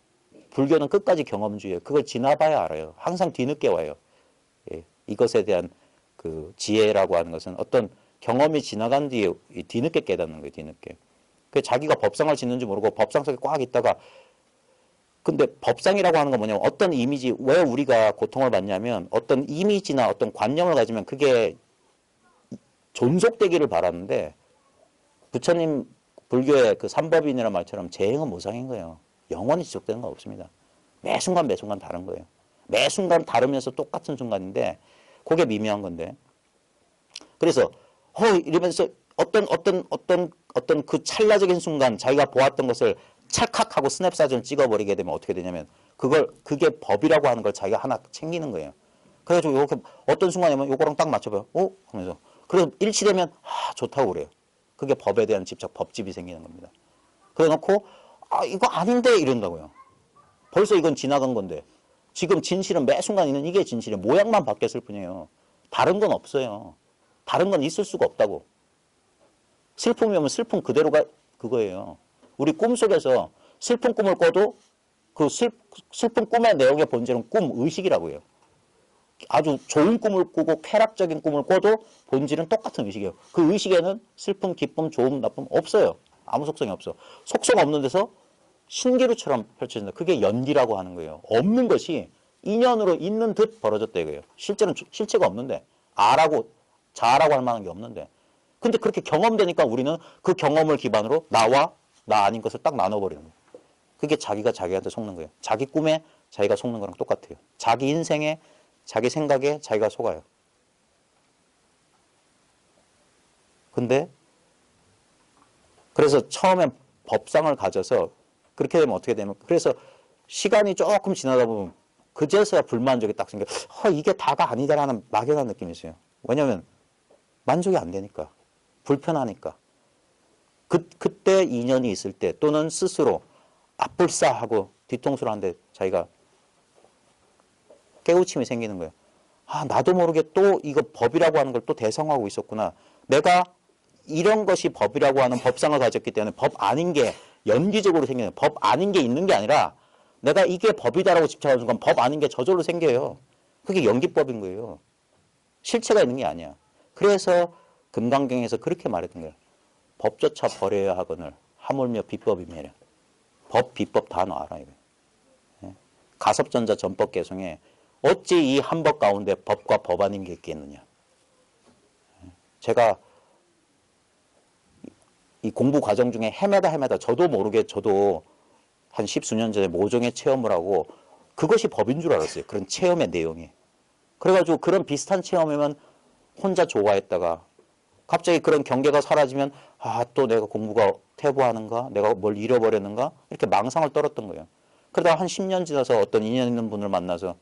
불교는 끝까지 경험주의예요. 그걸 지나봐야 알아요. 항상 뒤늦게 와요. 예, 이것에 대한 그 지혜라고 하는 것은 어떤 경험이 지나간 뒤에 뒤늦게 깨닫는 거예요. 뒤늦게. 그 자기가 법상을 짓는지 모르고 법상 속에 꽉 있다가 근데 법상이라고 하는 건 뭐냐면 어떤 이미지, 왜 우리가 고통을 받냐면 어떤 이미지나 어떤 관념을 가지면 그게 존속되기를 바라는데 부처님 불교의 그 삼법인이라는 말처럼 재행은 무상인 거예요. 영원히 지속되는 건 없습니다. 매 순간 다른 거예요. 매 순간 다르면서 똑같은 순간인데 그게 미묘한 건데 그래서 이러면서 어떤 그 찰나적인 순간 자기가 보았던 것을 찰칵하고 스냅 사진을 찍어버리게 되면 어떻게 되냐면 그게 법이라고 하는 걸 자기가 하나 챙기는 거예요. 그래가지고 이렇게 어떤 순간이면 요거랑 딱 맞춰봐요. 하면서 그래서 일치되면 좋다고 그래요. 그게 법에 대한 집착, 법집이 생기는 겁니다. 그래놓고 이거 아닌데 이런다고요. 벌써 이건 지나간 건데 지금 진실은 매 순간 있는 이게 진실이에요. 모양만 바뀌었을 뿐이에요. 다른 건 없어요. 다른 건 있을 수가 없다고. 슬픔이 오면 슬픔 그대로가 그거예요. 우리 꿈속에서 슬픈 꿈을 꿔도 그 슬픈 꿈의 내용의 본질은 꿈의식이라고요. 아주 좋은 꿈을 꾸고 쾌락적인 꿈을 꿔도 본질은 똑같은 의식이에요. 그 의식에는 슬픔, 기쁨, 좋음, 나쁨 없어요. 아무 속성이 없어. 속성 없는 데서 신기루처럼 펼쳐진다. 그게 연기라고 하는 거예요. 없는 것이 인연으로 있는 듯 벌어졌다 이거예요. 실제는 실체가 없는데 자라고 할 만한 게 없는데 근데 그렇게 경험되니까 우리는 그 경험을 기반으로 나와 나 아닌 것을 딱 나눠버리는 거예요. 그게 자기가 자기한테 속는 거예요. 자기 꿈에 자기가 속는 거랑 똑같아요. 자기 인생에 자기 생각에 자기가 속아요. 근데 그래서 처음엔 법상을 가져서 그렇게 되면 어떻게 되면 그래서 시간이 조금 지나다 보면 그제서야 불만족이 딱 생겨. 이게 다가 아니다라는 막연한 느낌이 있어요. 왜냐하면 만족이 안 되니까 불편하니까 그때 인연이 있을 때 또는 스스로 아뿔싸 하고 뒤통수를 하는데 자기가 깨우침이 생기는 거예요. 나도 모르게 또 이거 법이라고 하는 걸 또 대성하고 있었구나. 내가 이런 것이 법이라고 하는 법상을 가졌기 때문에 법 아닌 게 연기적으로 생겨요. 법 아닌 게 있는 게 아니라 내가 이게 법이다라고 집착하는 순간 법 아닌 게 저절로 생겨요. 그게 연기법인 거예요. 실체가 있는 게 아니야. 그래서 금강경에서 그렇게 말했던 거예요. 법조차 버려야 하거늘 하물며 비법이며 법, 비법 다 놔라. 이거. 가섭전자 전법 개성에 어찌 이 한법 가운데 법과 법 아닌 게 있겠느냐. 제가 이 공부 과정 중에 헤매다 저도 모르게 저도 한 십수년 전에 모종의 체험을 하고 그것이 법인 줄 알았어요. 그런 체험의 내용이. 그래가지고 그런 비슷한 체험이면 혼자 좋아했다가 갑자기 그런 경계가 사라지면 아, 또 내가 공부가 퇴보하는가? 내가 뭘 잃어버렸는가? 이렇게 망상을 떨었던 거예요. 그러다가 한 10년 지나서 어떤 인연 있는 분을 만나서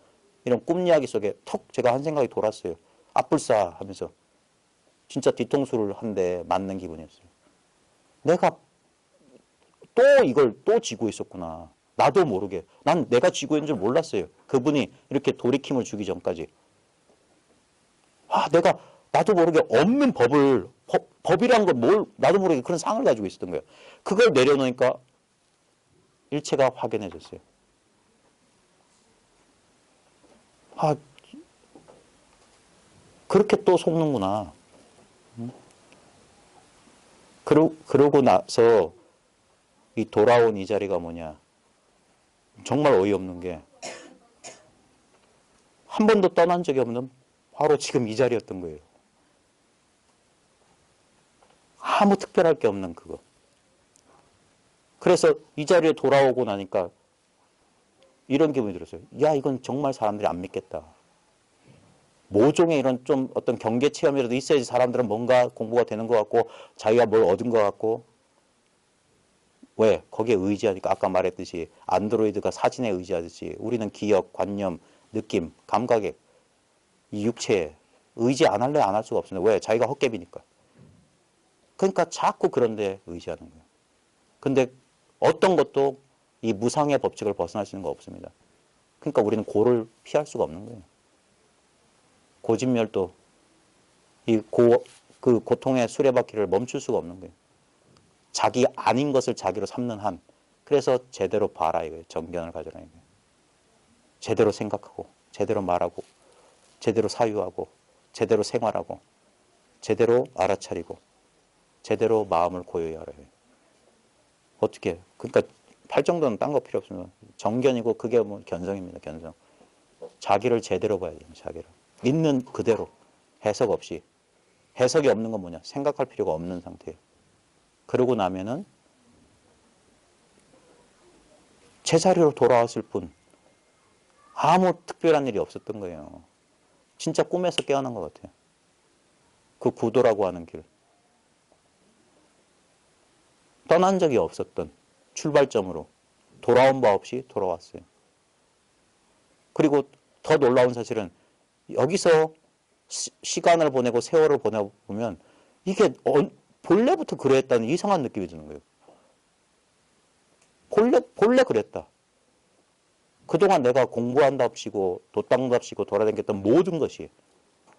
이런 꿈 이야기 속에 턱 제가 한 생각이 돌았어요. 앞불싸 하면서 진짜 뒤통수를 한 대 맞는 기분이었어요. 내가 또 이걸 또 쥐고 있었구나. 나도 모르게. 난 내가 쥐고 있는 줄 몰랐어요. 그분이 이렇게 돌이킴을 주기 전까지. 아, 내가 나도 모르게 없는 법을 법이란 걸 뭘 나도 모르게 그런 상을 가지고 있었던 거예요. 그걸 내려놓으니까 일체가 확연해졌어요. 아, 그렇게 또 속는구나. 그러고 나서 이 돌아온 이 자리가 뭐냐. 정말 어이없는 게 한 번도 떠난 적이 없는 바로 지금 이 자리였던 거예요. 아무 특별할 게 없는 그거. 그래서 이 자리에 돌아오고 나니까 이런 기분이 들었어요. 야, 이건 정말 사람들이 안 믿겠다. 모종의 이런 좀 어떤 경계 체험이라도 있어야지 사람들은 뭔가 공부가 되는 것 같고 자기가 뭘 얻은 것 같고. 왜? 거기에 의지하니까 아까 말했듯이 안드로이드가 사진에 의지하듯이 우리는 기억, 관념, 느낌, 감각에 이 육체에 의지 안 할래 안 할 수가 없습니다. 왜? 자기가 헛개비니까. 그러니까 자꾸 그런 데 의지하는 거예요. 근데 어떤 것도 이 무상의 법칙을 벗어날 수 있는 거 없습니다. 그러니까 우리는 고를 피할 수가 없는 거예요. 고진멸도 그 고통의 수레바퀴를 멈출 수가 없는 거예요. 자기 아닌 것을 자기로 삼는 한. 그래서 제대로 봐라 이거예요. 정견을 가져라 이거예요. 제대로 생각하고 제대로 말하고 제대로 사유하고 제대로 생활하고 제대로 알아차리고 제대로 마음을 고요히 하라. 어떻게? 그러니까 팔 정도는 딴 거 필요 없습니다. 정견이고 그게 뭐 견성입니다. 견성. 자기를 제대로 봐야 돼요. 자기를. 있는 그대로 해석 없이. 해석이 없는 건 뭐냐? 생각할 필요가 없는 상태예요. 그러고 나면은 제자리로 돌아왔을 뿐 아무 특별한 일이 없었던 거예요. 진짜 꿈에서 깨어난 것 같아요. 그 구도라고 하는 길. 떠난 적이 없었던 출발점으로 돌아온 바 없이 돌아왔어요. 그리고 더 놀라운 사실은 여기서 시간을 보내고 세월을 보내보면 이게 본래부터 그랬다는 이상한 느낌이 드는 거예요. 본래 그랬다. 그동안 내가 공부한답시고 돛당답시고 돌아다녔던 모든 것이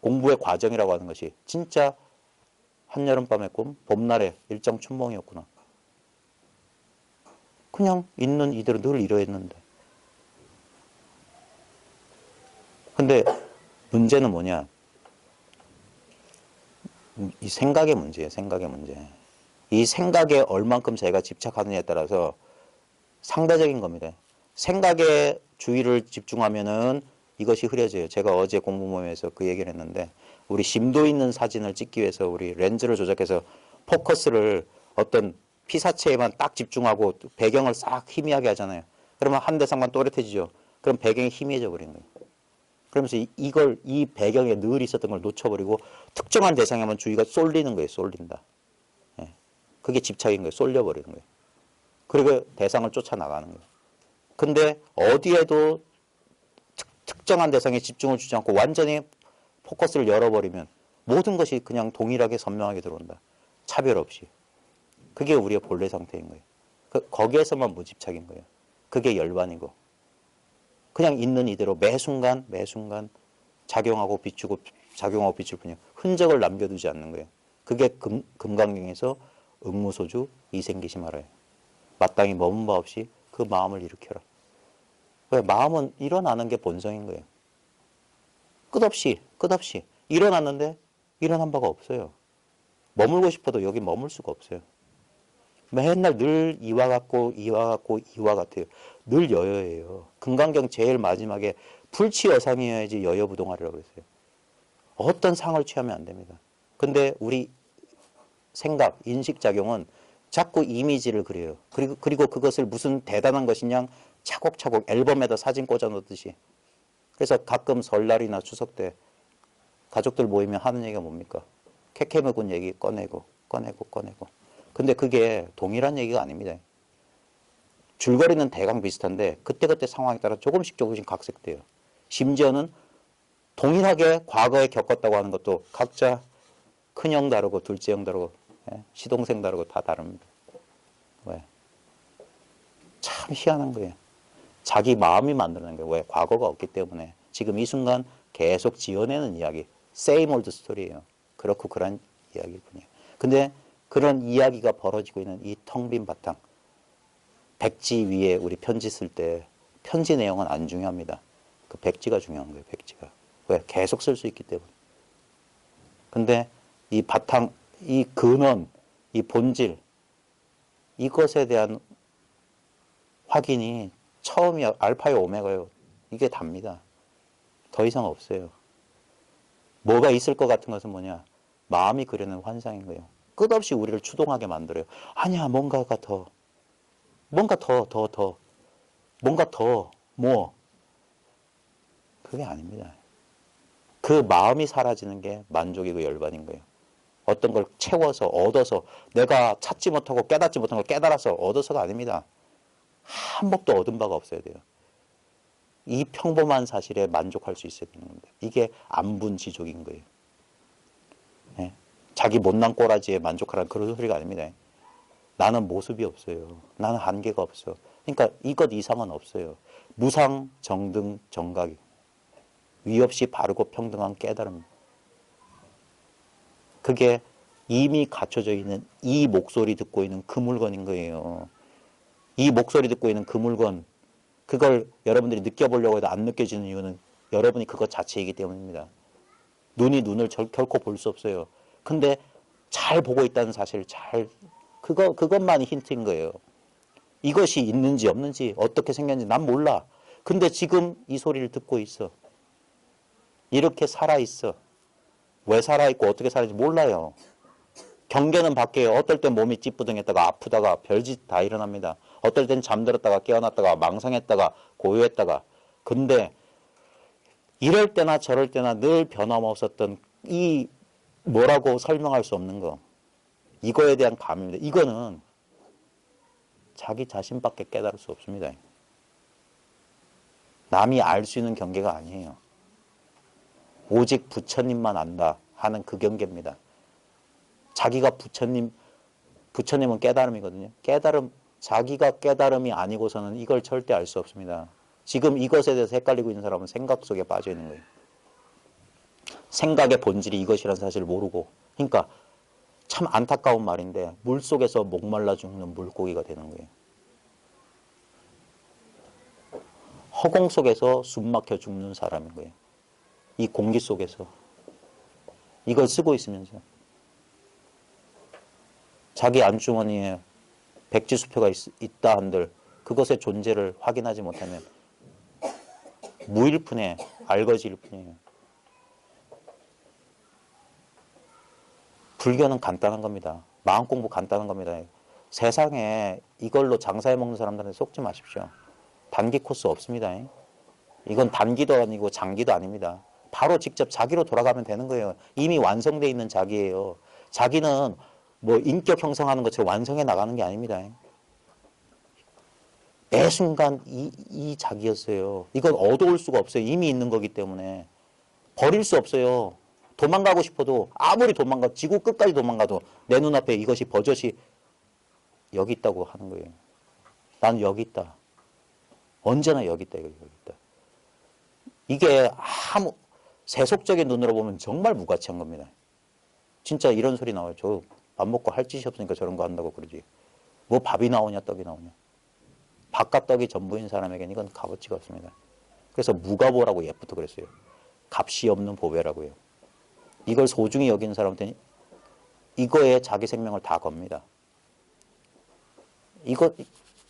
공부의 과정이라고 하는 것이 진짜 한여름밤의 꿈, 봄날의 일정 춘몽이었구나. 그냥 있는 이대로 늘 이러했는데. 근데 문제는 뭐냐? 이 생각의 문제예요. 생각의 문제. 이 생각에 얼만큼 자기가 집착하느냐에 따라서 상대적인 겁니다. 생각에 주의를 집중하면은 이것이 흐려져요. 제가 어제 공부 모임에서 그 얘기를 했는데 우리 심도 있는 사진을 찍기 위해서 우리 렌즈를 조작해서 포커스를 어떤 피사체에만 딱 집중하고 배경을 싹 희미하게 하잖아요. 그러면 한 대상만 또렷해지죠. 그럼 배경이 희미해져 버리는 거예요. 그러면서 이 배경에 늘 있었던 걸 놓쳐버리고 특정한 대상에만 주의가 쏠리는 거예요. 쏠린다. 예. 그게 집착인 거예요. 쏠려버리는 거예요. 그리고 대상을 쫓아나가는 거예요. 근데 어디에도 특정한 대상에 집중을 주지 않고 완전히 포커스를 열어버리면 모든 것이 그냥 동일하게 선명하게 들어온다. 차별 없이. 그게 우리의 본래 상태인 거예요. 거기에서만 무집착인 거예요. 그게 열반이고. 그냥 있는 이대로 매 순간 작용하고 비추고 작용하고 비출 뿐이에요. 흔적을 남겨두지 않는 거예요. 그게 금강경에서 응무소주 이생기시 말아요. 마땅히 머문 바 없이 그 마음을 일으켜라. 왜? 마음은 일어나는 게 본성인 거예요. 끝없이 일어났는데 일어난 바가 없어요. 머물고 싶어도 여기 머물 수가 없어요. 맨날 늘 이와 같고 이와 같아요. 늘 여여예요. 금강경 제일 마지막에 불치여상이어야지 여여부동하리라고 그랬어요. 어떤 상을 취하면 안 됩니다. 근데 우리 생각, 인식작용은 자꾸 이미지를 그려요. 그리고 그것을 무슨 대단한 것이냐 차곡차곡 앨범에다 사진 꽂아 놓듯이. 그래서 가끔 설날이나 추석 때 가족들 모이면 하는 얘기가 뭡니까? 캐캐묵은 얘기 꺼내고. 근데 그게 동일한 얘기가 아닙니다. 줄거리는 대강 비슷한데 그때그때 상황에 따라 조금씩 각색돼요. 심지어는 동일하게 과거에 겪었다고 하는 것도 각자 큰형 다르고 둘째 형 다르고 시동생 다르고 다 다릅니다. 왜? 참 희한한 거예요. 자기 마음이 만드는 거예요. 왜? 과거가 없기 때문에 지금 이 순간 계속 지어내는 이야기. same old story예요. 그렇고 그런 이야기일 뿐이에요. 근데 그런 이야기가 벌어지고 있는 이 텅 빈 바탕. 백지 위에 우리 편지 쓸 때 편지 내용은 안 중요합니다. 그 백지가 중요한 거예요. 백지가. 왜? 계속 쓸 수 있기 때문에. 근데 이 바탕, 이 근원, 이 본질, 이것에 대한 확인이 처음이 알파요 오메가요. 이게 답니다. 더 이상 없어요. 뭐가 있을 것 같은 것은 뭐냐? 마음이 그리는 환상인 거예요. 끝없이 우리를 추동하게 만들어요. 아니야, 뭔가 더, 뭐. 그게 아닙니다. 그 마음이 사라지는 게 만족이고 열반인 거예요. 어떤 걸 채워서, 얻어서, 내가 찾지 못하고 깨닫지 못한 걸 깨달아서 얻어서가 아닙니다. 한 몫도 얻은 바가 없어야 돼요. 이 평범한 사실에 만족할 수 있어야 되는 겁니다. 이게 안분지족인 거예요. 네? 자기 못난 꼬라지에 만족하라는 그런 소리가 아닙니다. 나는 모습이 없어요. 나는 한계가 없어. 그러니까 이것 이상은 없어요. 무상, 정등, 정각. 위 없이 바르고 평등한 깨달음. 그게 이미 갖춰져 있는 이 목소리 듣고 있는 그 물건인 거예요. 이 목소리 듣고 있는 그 물건, 그걸 여러분들이 느껴보려고 해도 안 느껴지는 이유는 여러분이 그것 자체이기 때문입니다. 눈이 눈을 결코 볼 수 없어요. 근데 잘 보고 있다는 사실, 그것만이 힌트인 거예요. 이것이 있는지 없는지, 어떻게 생겼는지 난 몰라. 근데 지금 이 소리를 듣고 있어. 이렇게 살아있어. 왜 살아있고 어떻게 살아있는지 몰라요. 경계는 바뀌어요. 어떨 땐 몸이 찌뿌둥했다가 아프다가 별짓 다 일어납니다. 어떨 땐 잠들었다가 깨어났다가 망상했다가 고요했다가. 근데 이럴 때나 저럴 때나 늘 변함없었던 이 뭐라고 설명할 수 없는 거. 이거에 대한 감입니다. 이거는 자기 자신밖에 깨달을 수 없습니다. 남이 알 수 있는 경계가 아니에요. 오직 부처님만 안다 하는 그 경계입니다. 자기가 부처님은 깨달음이거든요. 자기가 깨달음이 아니고서는 이걸 절대 알 수 없습니다. 지금 이것에 대해서 헷갈리고 있는 사람은 생각 속에 빠져 있는 거예요. 생각의 본질이 이것이라는 사실을 모르고. 그러니까 참 안타까운 말인데 물속에서 목말라 죽는 물고기가 되는 거예요. 허공 속에서 숨 막혀 죽는 사람인 거예요. 이 공기 속에서. 이걸 쓰고 있으면서. 자기 안주머니에 백지수표가 있다 한들 그것의 존재를 확인하지 못하면 무일 뿐에 알거지일 뿐이에요. 불교는 간단한 겁니다. 마음 공부 간단한 겁니다. 세상에 이걸로 장사해 먹는 사람들한테 속지 마십시오. 단기 코스 없습니다. 이건 단기도 아니고 장기도 아닙니다. 바로 직접 자기로 돌아가면 되는 거예요. 이미 완성되어 있는 자기예요. 자기는 뭐 인격 형성하는 것처럼 완성해 나가는 게 아닙니다. 매 순간 이 자기였어요. 이건 얻어올 수가 없어요. 이미 있는 거기 때문에. 버릴 수 없어요. 도망가고 싶어도 아무리 지구 끝까지 도망가도 내 눈앞에 이것이 버젓이 여기 있다고 하는 거예요. 난 여기 있다. 언제나 여기 있다. 여기 있다. 이게 아무 세속적인 눈으로 보면 정말 무가치한 겁니다. 진짜 이런 소리 나와요. 저 밥 먹고 할 짓이 없으니까 저런 거 한다고 그러지. 뭐 밥이 나오냐 떡이 나오냐. 밥과 떡이 전부인 사람에게는 이건 값어치가 없습니다. 그래서 무가보라고 옛부터 그랬어요. 값이 없는 보배라고요. 이걸 소중히 여기는 사람한테는 이거에 자기 생명을 다 겁니다. 이거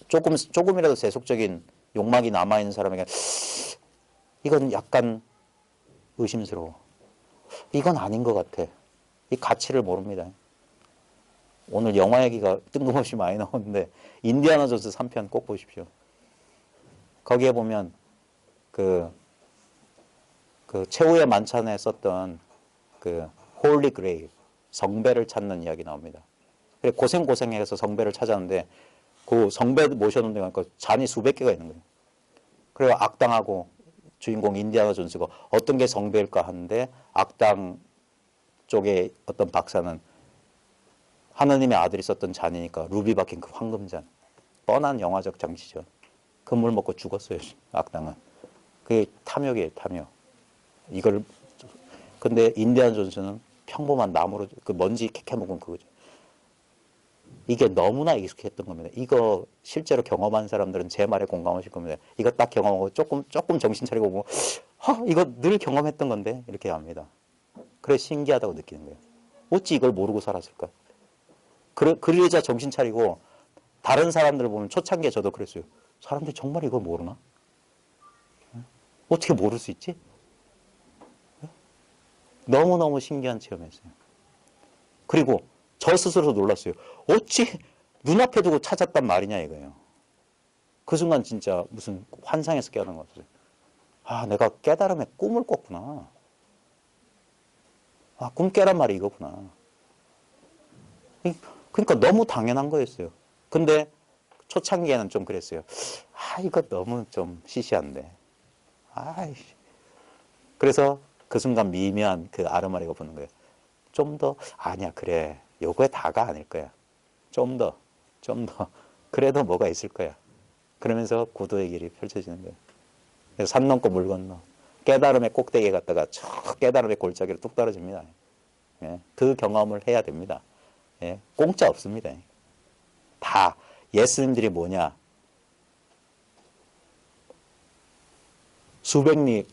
조금이라도 세속적인 욕망이 남아있는 사람에게 이건 약간 의심스러워. 이건 아닌 것 같아. 이 가치를 모릅니다. 오늘 영화 얘기가 뜬금없이 많이 나오는데 인디아나 존스 3편 꼭 보십시오. 거기에 보면 그 최후의 만찬에 썼던 그 홀리 그레일 성배를 찾는 이야기 나옵니다. 고생해서 성배를 찾았는데 그 성배 모셔놓은 데가 잔이 수백 개가 있는 거예요. 그래서 악당하고 주인공 인디아나 존스가 어떤 게 성배일까 하는데 악당 쪽에 어떤 박사는 하느님의 아들이 썼던 잔이니까 루비 박힌 그 황금잔. 뻔한 영화적 장치죠. 그 물 먹고 죽었어요. 악당은. 그게 탐욕이에요. 탐욕. 이걸 근데 인디아나 존스는 평범한 나무로 그 먼지 캐캐 먹은 그거죠. 이게 너무나 익숙했던 겁니다. 이거 실제로 경험한 사람들은 제 말에 공감하실 겁니다. 이거 딱 경험하고 조금 정신 차리고 보고 이거 늘 경험했던 건데 이렇게 합니다. 그래 신기하다고 느끼는 거예요. 어찌 이걸 모르고 살았을까? 그러자 정신 차리고 다른 사람들을 보면 초창기에 저도 그랬어요. 사람들이 정말 이걸 모르나? 어떻게 모를 수 있지? 너무너무 신기한 체험이었어요. 그리고 저 스스로도 놀랐어요. 어찌 눈앞에 두고 찾았단 말이냐 이거예요. 그 순간 진짜 무슨 환상에서 깨어난 것 같아요. 아, 내가 깨달음의 꿈을 꿨구나. 아, 꿈 깨란 말이 이거구나. 그러니까 너무 당연한 거였어요. 근데 초창기에는 좀 그랬어요. 아, 이거 너무 좀 시시한데. 아이씨. 그래서 그 순간 미묘한 그 아르마리가 보는 거예요. 좀 더, 아니야, 그래. 요거에 다가 아닐 거야. 좀 더. 그래도 뭐가 있을 거야. 그러면서 구도의 길이 펼쳐지는 거예요. 그래서 산 넘고 물 건너. 깨달음의 꼭대기에 갔다가 저 깨달음의 골짜기로 뚝 떨어집니다. 예, 그 경험을 해야 됩니다. 예, 공짜 없습니다. 다 예스님들이 뭐냐? 수백리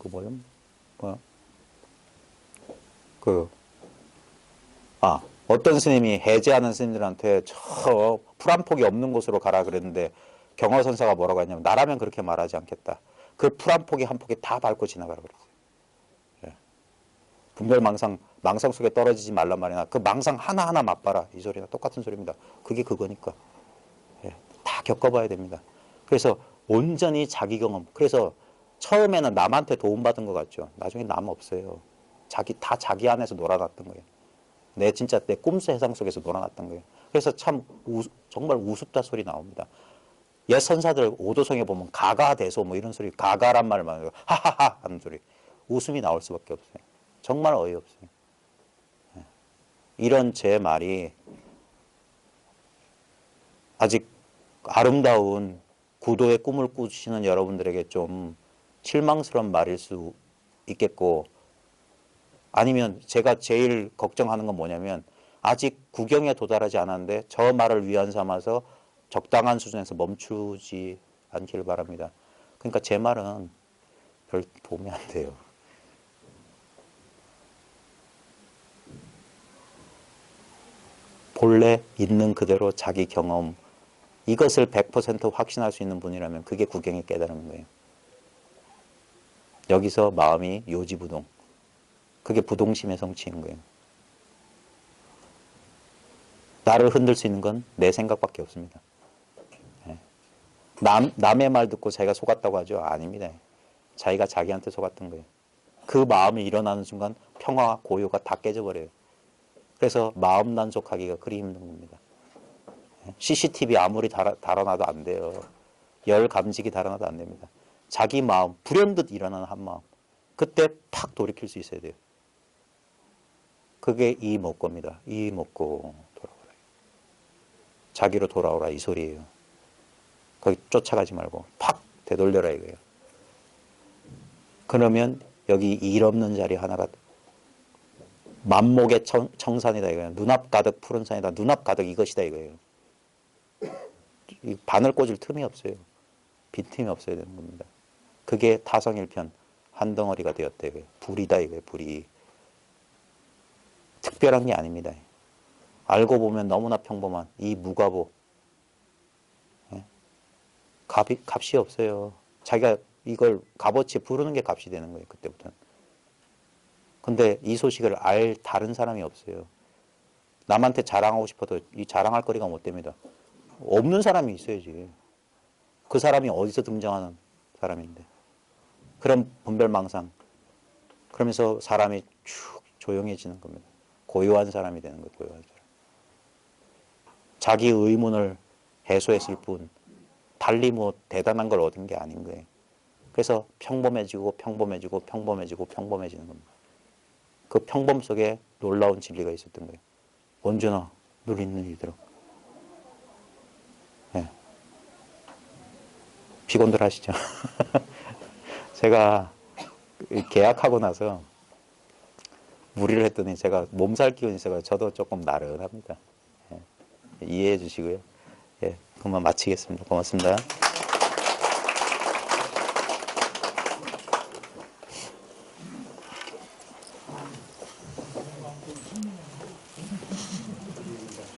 어떤 스님이 해제하는 스님들한테 저 풀 한 폭이 없는 곳으로 가라 그랬는데 경허선사가 뭐라고 했냐면 나라면 그렇게 말하지 않겠다. 그 풀 한 폭이 한 폭이 다 밟고 지나가라 그랬어요. 예. 분별망상 속에 떨어지지 말란 말이나 그 망상 하나하나 맛봐라 이 소리나 똑같은 소리입니다. 그게 그거니까. 예. 다 겪어봐야 됩니다. 그래서 온전히 자기 경험. 그래서 처음에는 남한테 도움받은 것 같죠. 나중에 남 없어요. 다 자기 안에서 놀아놨던 거예요. 진짜 내 꿈수 해상 속에서 놀아놨던 거예요. 그래서 참 정말 우습다 소리 나옵니다. 옛 선사들 오도성에 보면 가가대소 뭐 이런 소리, 가가란 말을 많이 하고 하하하 하는 소리. 웃음이 나올 수밖에 없어요. 정말 어이없어요. 이런 제 말이 아직 아름다운 구도의 꿈을 꾸시는 여러분들에게 좀 실망스러운 말일 수 있겠고, 아니면 제가 제일 걱정하는 건 뭐냐면 아직 구경에 도달하지 않았는데 저 말을 위안 삼아서 적당한 수준에서 멈추지 않기를 바랍니다. 그러니까 제 말은 별 도움이 안 돼요. 본래 있는 그대로 자기 경험, 이것을 100% 확신할 수 있는 분이라면 그게 구경의 깨달음인 거예요. 여기서 마음이 요지부동. 그게 부동심의 성취인 거예요. 나를 흔들 수 있는 건 내 생각밖에 없습니다. 남의 말 듣고 자기가 속았다고 하죠? 아닙니다. 자기가 자기한테 속았던 거예요. 그 마음이 일어나는 순간 평화와 고요가 다 깨져버려요. 그래서 마음 단속하기가 그리 힘든 겁니다. CCTV 아무리 달아놔도 안 돼요. 열 감지기 달아놔도 안 됩니다. 자기 마음, 불현듯 일어나는 한 마음. 그때 팍 돌이킬 수 있어야 돼요. 그게 이 먹고입니다. 이 먹고 돌아오라. 자기로 돌아오라 이 소리예요. 거기 쫓아가지 말고 팍 되돌려라 이거예요. 그러면 여기 일 없는 자리 하나가 만목의 청산이다 이거예요. 눈앞 가득 푸른 산이다. 눈앞 가득 이것이다 이거예요. 이 바늘 꽂을 틈이 없어요. 빈틈이 없어야 되는 겁니다. 그게 타성일편 한 덩어리가 되었대요. 불이다 이거예요. 불이. 특별한 게 아닙니다. 알고 보면 너무나 평범한 이 무가보. 예? 값이 없어요. 자기가 이걸 값어치 부르는 게 값이 되는 거예요. 그때부터는. 근데 이 소식을 알 다른 사람이 없어요. 남한테 자랑하고 싶어도 이 자랑할 거리가 못 됩니다. 없는 사람이 있어야지. 그 사람이 어디서 등장하는 사람인데. 그런 분별망상. 그러면서 사람이 쭉 조용해지는 겁니다. 고요한 사람이 되는 거예요. 고요한 사람. 자기 의문을 해소했을 뿐 달리 뭐 대단한 걸 얻은 게 아닌 거예요. 그래서 평범해지고 평범해지고 평범해지고 평범해지는 겁니다. 그 평범 속에 놀라운 진리가 있었던 거예요. 언제나 늘 있는 일대로. 네. 피곤들 하시죠? 제가 계약하고 나서 무리를 했더니 제가 몸살 기운이 있어서 저도 조금 나른합니다. 예. 이해해 주시고요. 예, 그만 마치겠습니다. 고맙습니다.